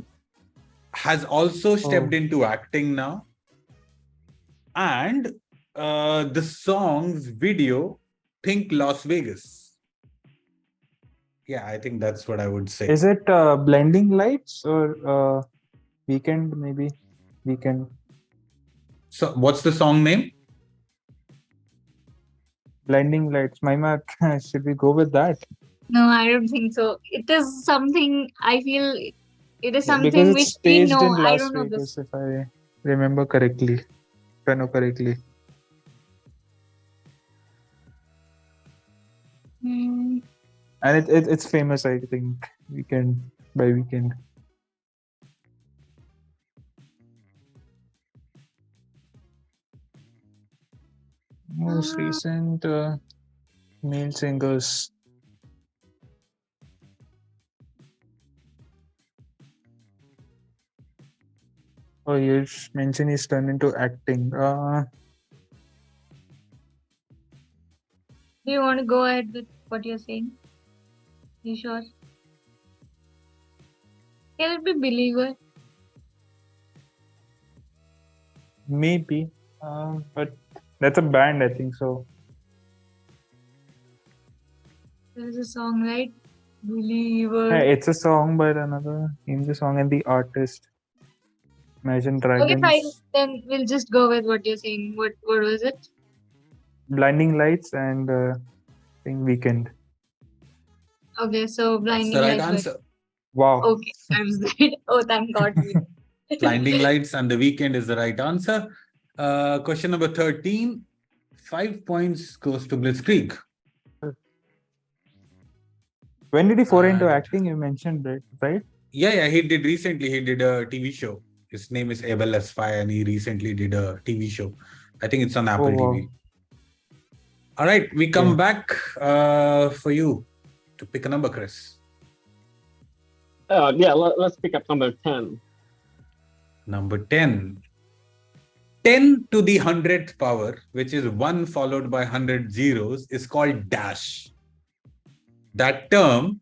has also stepped into acting now, and the song's video, Think Las Vegas. Yeah, I think that's what I would say. Is it Blinding Lights or Weekend? Maybe Weekend. So, what's the song name? Blinding Lights. Maima, should we go with that? No, I don't think so. It is something I feel it is something Because which it's we staged know. in I Las don't know Vegas, this. if I remember correctly. If I know correctly. Hmm. And it's famous, I think. Weekend by Weekend. Most recent male singers. Oh, you mentioned he's turned into acting. Do you want to go ahead with what you're saying? You sure? Can it be Believer? Maybe. But that's a band, I think so. There is a song, right? Believer. It's a song, but another name the song and the artist. Imagine Dragons. Okay, fine. Then we'll just go with what you're saying. What was it? Blinding Lights and I think Weekend. Okay, so That's Blinding the right Lights. answer. Wow. Okay, I was right. Oh, thank God. Blinding Lights and The Weekend is the right answer. Question number 13. 5 points goes to Blitzkrieg. When did he foray into And- acting? You mentioned, right? Yeah, he did recently. He did a TV show. His name is Abel Asfai, and he recently did a TV show. I think it's on Apple wow. TV. All right, we come Yeah. back for you to pick a number, Chris. Let's pick up number 10. Number 10. 10 to the 100th power, which is 1 followed by 100 zeros, is called dash. That term,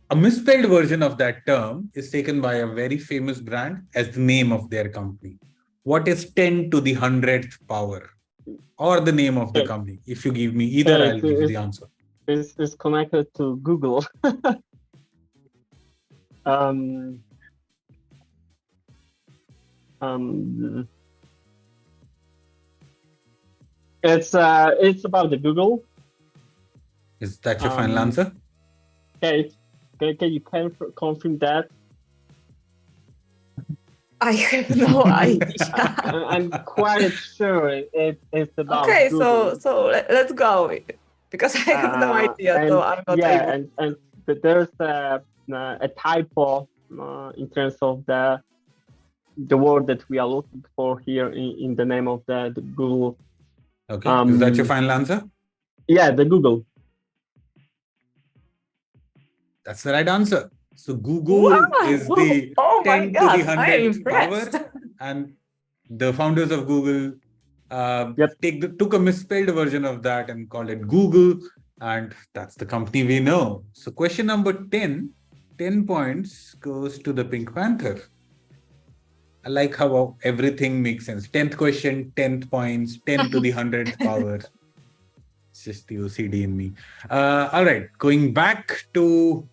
a misspelled version of that term, is taken by a very famous brand as the name of their company. What is 10 to the 100th power? Or the name of the company? If you give me either, I'll give you the answer. It's connected to Google. It's about the Google. Is that your final answer? Okay, can you confirm that? I have no idea. I'm quite sure it's about Okay, Google. so let's go with it. Because I have no idea, so I'm not able. and there's a typo in terms of the word that we are looking for here in the name of the Google. Okay, is that your final answer? Yeah, the Google. That's the right answer. So Google is the 10 to the 100th power, and the founders of Google took a misspelled version of that and called it Google, and that's the company we know. So question number 10, 10 points goes to the Pink Panther. I like how everything makes sense. 10th question, 10th points, 10 to the 100th power. It's just the OCD in me. All right, going back to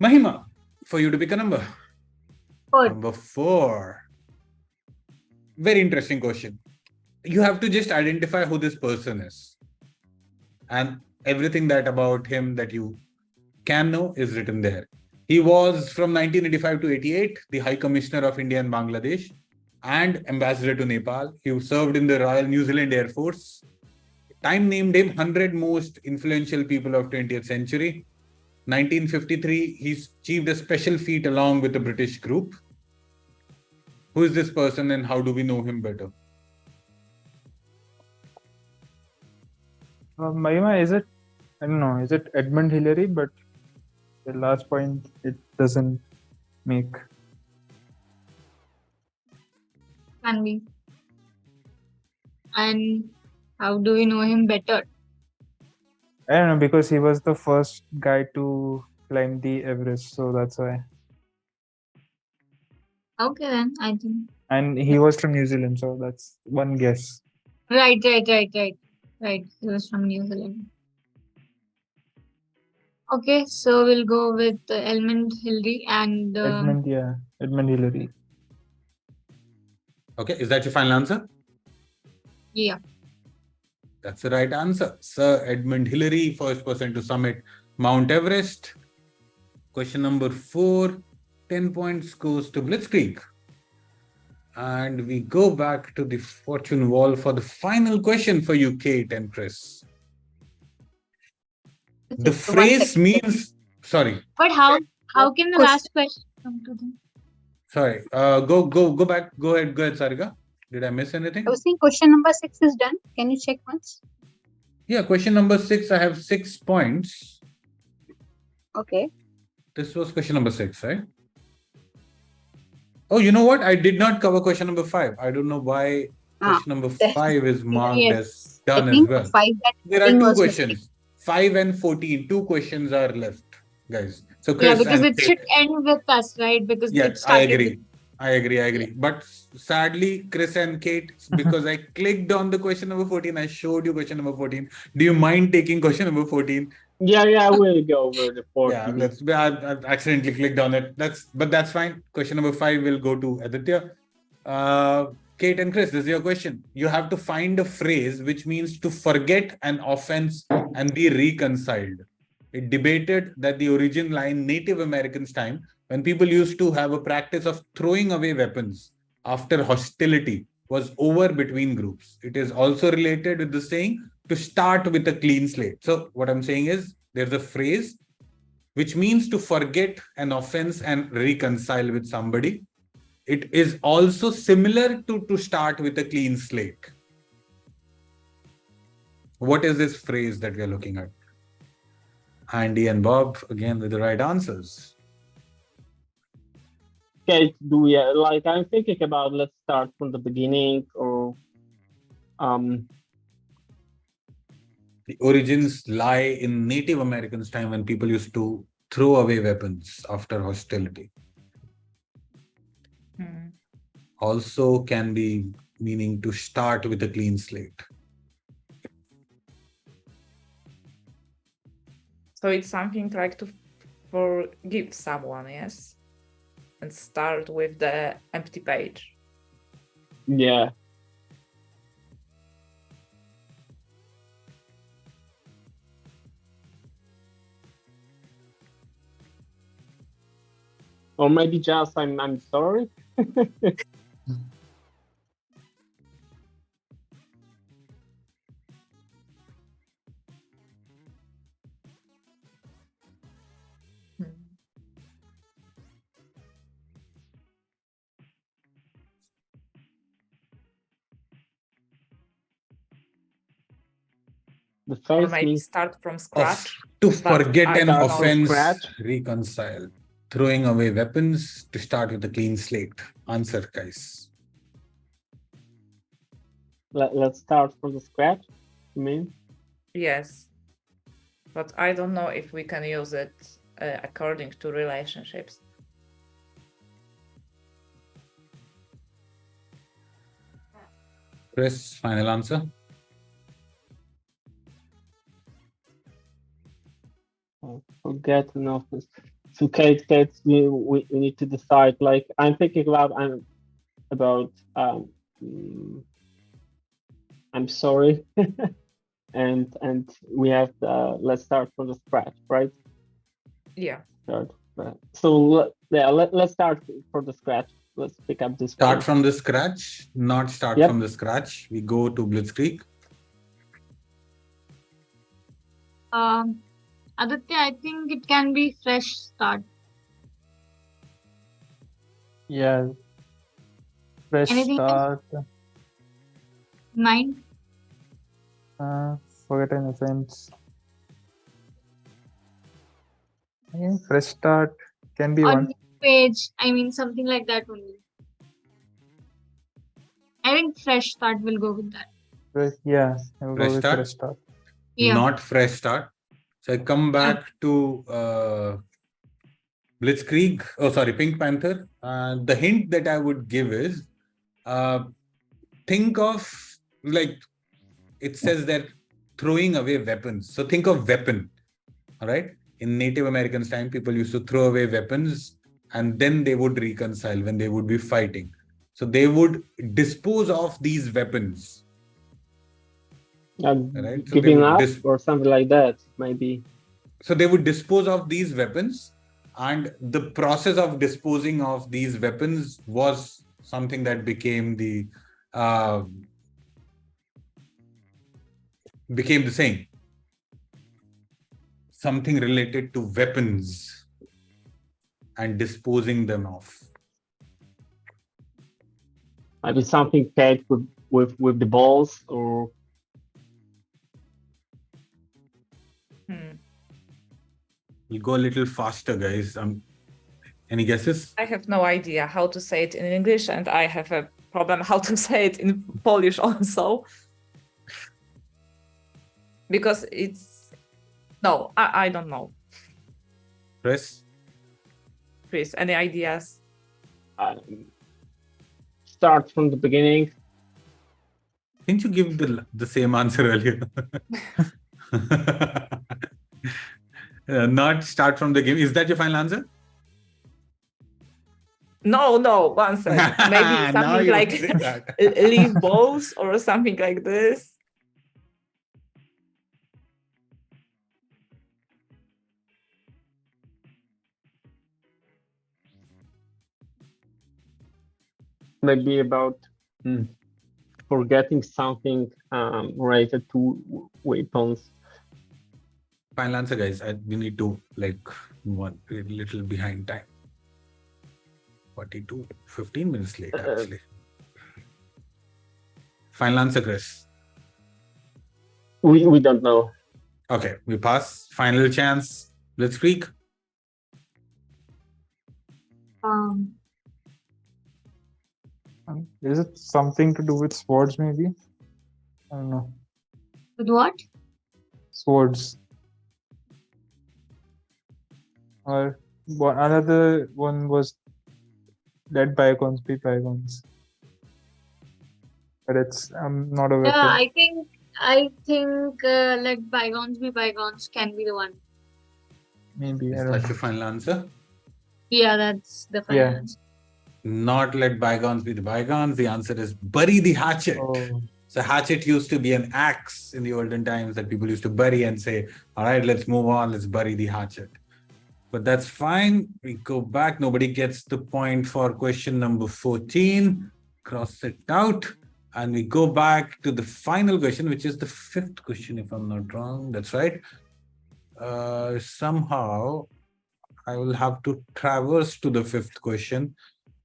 Mahima, for you to pick a number. 4. Number 4. Very interesting question. You have to just identify who this person is. And everything that about him that you can know is written there. He was from 1985 to 88, the High Commissioner of India and Bangladesh and Ambassador to Nepal. He served in the Royal New Zealand Air Force. Time named him 100 most influential people of 20th century. 1953, he achieved a special feat along with a British group. Who is this person and how do we know him better? Mahima, is it? I don't know. Is it Edmund Hillary? But the last point it doesn't make. Can be. And how do we know him better? I don't know, because he was the first guy to climb the Everest, so that's why. Okay, then I think. And he was from New Zealand, so that's one guess. Right. Right. He was from New Zealand. Okay, so we'll go with Edmund Hillary and Edmund Hillary. Okay, is that your final answer? yeah. That's the right answer. Sir Edmund Hillary, first person to summit Mount Everest. Question number 4, 10 points goes to Blitzkrieg. And we go back to the fortune wall for the final question for you, Kate and Chris. The phrase means, sorry. But how can the last question come to them? Sorry, go back. Go ahead, Sarika. Did I miss anything? I was saying question number 6 is done. Can you check once? Yeah, question number 6, I have 6 points. Okay. This was question number 6, right? Oh, you know what? I did not cover question number 5. I don't know why question number 5 is marked as done as well. There are 2 questions. 5 and 14. 2 questions are left, guys. So Chris, because it should end with us, right? Because I agree. But sadly, Chris and Kate, because I clicked on the question number 14, I showed you question number 14. Do you mind taking question number 14? Yeah, we'll go over the 14. Yeah, I've accidentally clicked on it. That's fine. Question number 5 will go to Aditya. Kate and Chris, this is your question. You have to find a phrase which means to forget an offense and be reconciled. It debated that the origin lie in Native Americans' time, when people used to have a practice of throwing away weapons after hostility was over between groups. It is also related with the saying to start with a clean slate. So what I'm saying is there's a phrase which means to forget an offense and reconcile with somebody. It is also similar to start with a clean slate. What is this phrase that we are looking at? Andy and Bob, again, with the right answers. Okay, I'm thinking about, let's start from the beginning, or the origins lie in Native Americans' time, when people used to throw away weapons after hostility. Also can be meaning to start with a clean slate. So it's something like to forgive someone, yes? And start with the empty page. Yeah. Or maybe just I'm sorry. The Or first maybe means start from scratch. To forget an start from offense, scratch. reconcile. Throwing away weapons to start with a clean slate. Answer, guys. Let's start from the scratch, you mean? Yes. But I don't know if we can use it according to relationships. Chris, final answer? Forget an offense. So Kate, we need to decide. Like, I'm thinking about I'm sorry, and we have let's start from the scratch, right? Yeah. So let's start from the scratch. Let's pick up this. Start from the scratch, not start from the scratch. We go to Blitzkrieg. Aditya, I think it can be fresh start. Yeah. Fresh Anything start. Mind? Forget an offense. Yeah, fresh start can be Or one. new page. I mean, something like that only. I think fresh start will go with that. Yeah, I'll Fresh go with start? fresh start. Yeah. Not fresh start. So I come back to Blitzkrieg. Oh, sorry, Pink Panther. The hint that I would give is think of, like, it says that throwing away weapons. So think of weapon. All right. In Native Americans' time, people used to throw away weapons and then they would reconcile when they would be fighting. So they would dispose of these weapons. Right? So they Giving would up or something like that, maybe. So they would dispose of these weapons, and the process of disposing of these weapons was something that became the same. Something related to weapons and disposing them of. Maybe something paid with the balls or. We'll go a little faster, guys. Any guesses? I have no idea how to say it in English, and I have a problem how to say it in Polish also. Because it's... No, I don't know. Chris? Chris, any ideas? Start from the beginning. Didn't you give the same answer earlier? Not start from the game. Is that your final answer? No, one second. Maybe Now something you like say that. leave balls or something like this. Maybe about forgetting something related to weapons. Final answer, guys. We need to move on a little behind time. 15 minutes late, actually. Final answer, Chris. We don't know. Okay, we pass. Final chance. Blitzkrieg. Is it something to do with swords, maybe? I don't know. With what? Swords. Or another one was let bygones be bygones. But I'm not a weapon. Yeah, I think let bygones be bygones can be the one. Maybe. Is that your final answer? Yeah, that's the final Yeah. answer. Not let bygones be the bygones. The answer is bury the hatchet. Oh. So hatchet used to be an axe in the olden times that people used to bury and say, all right, let's move on. Let's bury the hatchet. But that's fine. We go back. Nobody gets the point for question number 14. Cross it out. And we go back to the final question, which is the 5th question, if I'm not wrong. That's right. Somehow, I will have to traverse to the 5th question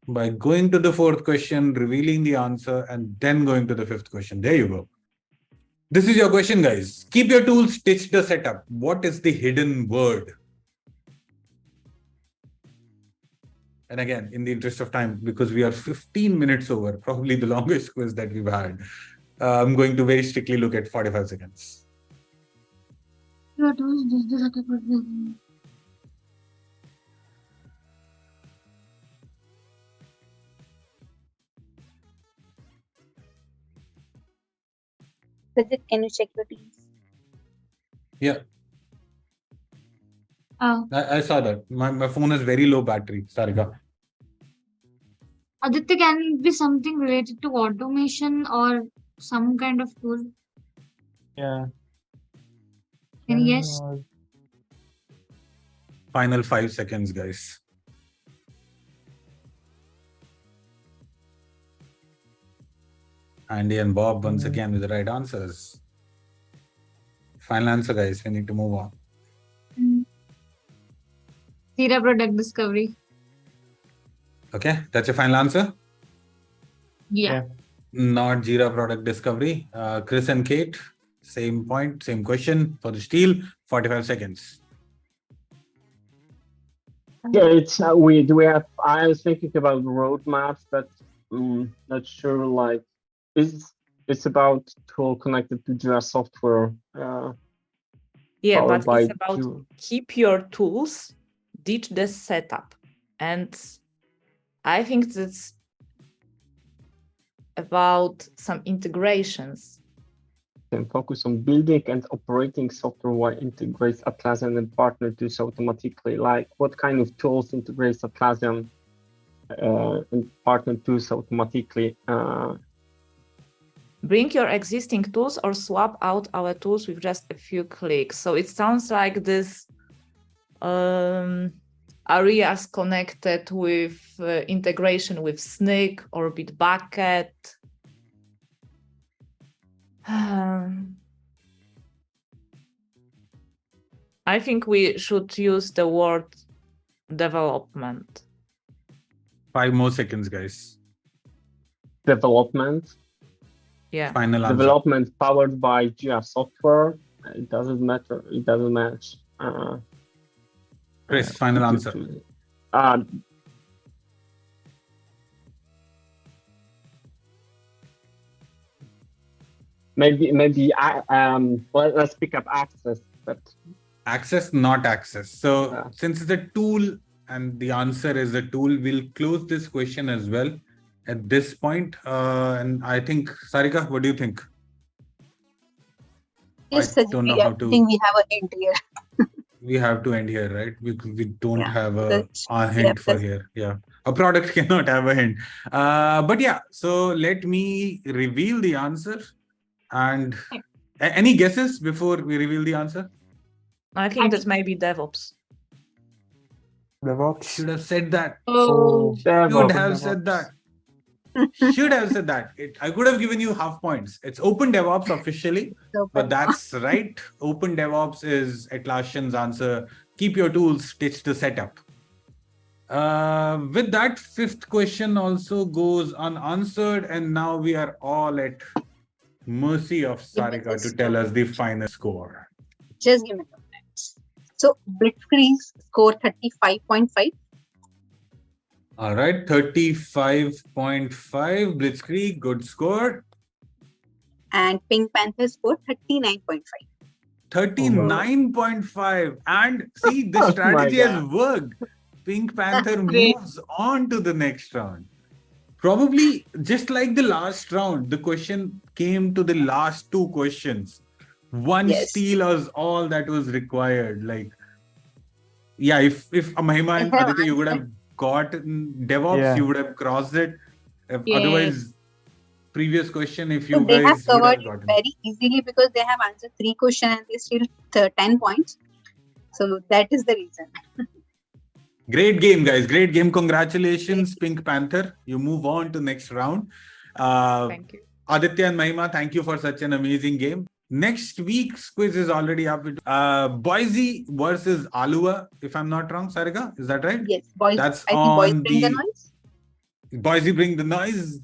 by going to the 4th question, revealing the answer, and then going to the 5th question. There you go. This is your question, guys. Keep your tools, stitch the setup. What is the hidden word? And again, in the interest of time, because we are 15 minutes over, probably the longest quiz that we've had, I'm going to very strictly look at 45 seconds. Sajid, can you check your teams? Yeah, Oh, I saw that. My phone has very low battery, Sarika. Aditya, can it be something related to automation or some kind of tool? Yeah. Can you guess? Final 5 seconds, guys. Andy and Bob once again with the right answers. Final answer, guys. We need to move on. Jira product discovery. Okay, that's your final answer? Yeah. Not Jira product discovery. Chris and Kate, same point, same question for the steal. 45 seconds. Yeah, it's we have. I was thinking about roadmaps, but not sure. Like, it's about tool connected to Jira software. Yeah, Powered but by it's about Jira. keep your tools, ditch the setup. And I think that's about some integrations. Can focus on building and operating software while integrates Atlassian and partner tools automatically. Like, what kind of tools integrates Atlassian and partner tools automatically? Bring your existing tools or swap out our tools with just a few clicks. So it sounds like this areas connected with integration with Snyk or Bitbucket. I think we should use the word development. 5 more seconds, guys. Development. Yeah. Final answer. Development powered by Jira software. It doesn't matter. It doesn't match. Chris, final answer. Maybe let's pick up access, but Access, not access. So since it's a tool and the answer is a tool, we'll close this question as well at this point. And I think, Sarika, what do you think? Yes, I don't know how to. I think we have a hint here. We have to end here, right? We don't have a hint yeah, for here. Yeah. A product cannot have a hint. But yeah, so let me reveal the answer. And any guesses before we reveal the answer? I think that might be DevOps. DevOps. Should have said that. Oh, Should have DevOps. said that. Should have said that. I could have given you half points. It's Open DevOps officially, but that's right. Open DevOps is Atlassian's answer. Keep your tools, stitch the setup. With that, fifth question also goes unanswered, and now we are all at mercy of Sarika to tell us the final score. Just give me some minutes. So Blitzkrieg score 35.5. All right, 35.5. Blitzkrieg, good score. And Pink Panther score 39.5. 39.5. And see, the strategy has worked. Pink Panther moves on to the next round. Probably just like the last round, the question came to the last two questions. One steal was all that was required. Like, yeah, if Mahima and Aditya, you would have got DevOps, you would have crossed it. Otherwise, previous question, if you they guys have covered would have it very easily because they have answered 3 questions and they still 10 points. So that is the reason. Great game, guys. Great game. Congratulations, Pink Panther. You move on to next round. Thank you. Aditya and Mahima, thank you for such an amazing game. Next week's quiz is already up. Boise versus Alua, if I'm not wrong, Sarika. Is that right? Yes, Boise. That's I think on Boise Bring the Noise. Boise Bring the Noise.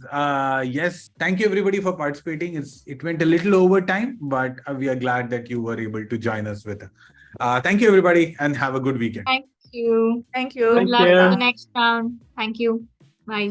Yes. Thank you, everybody, for participating. It went a little over time, but we are glad that you were able to join us with it. Thank you, everybody, and have a good weekend. thank you. Thank you. Good luck for the next round. Thank you. Bye.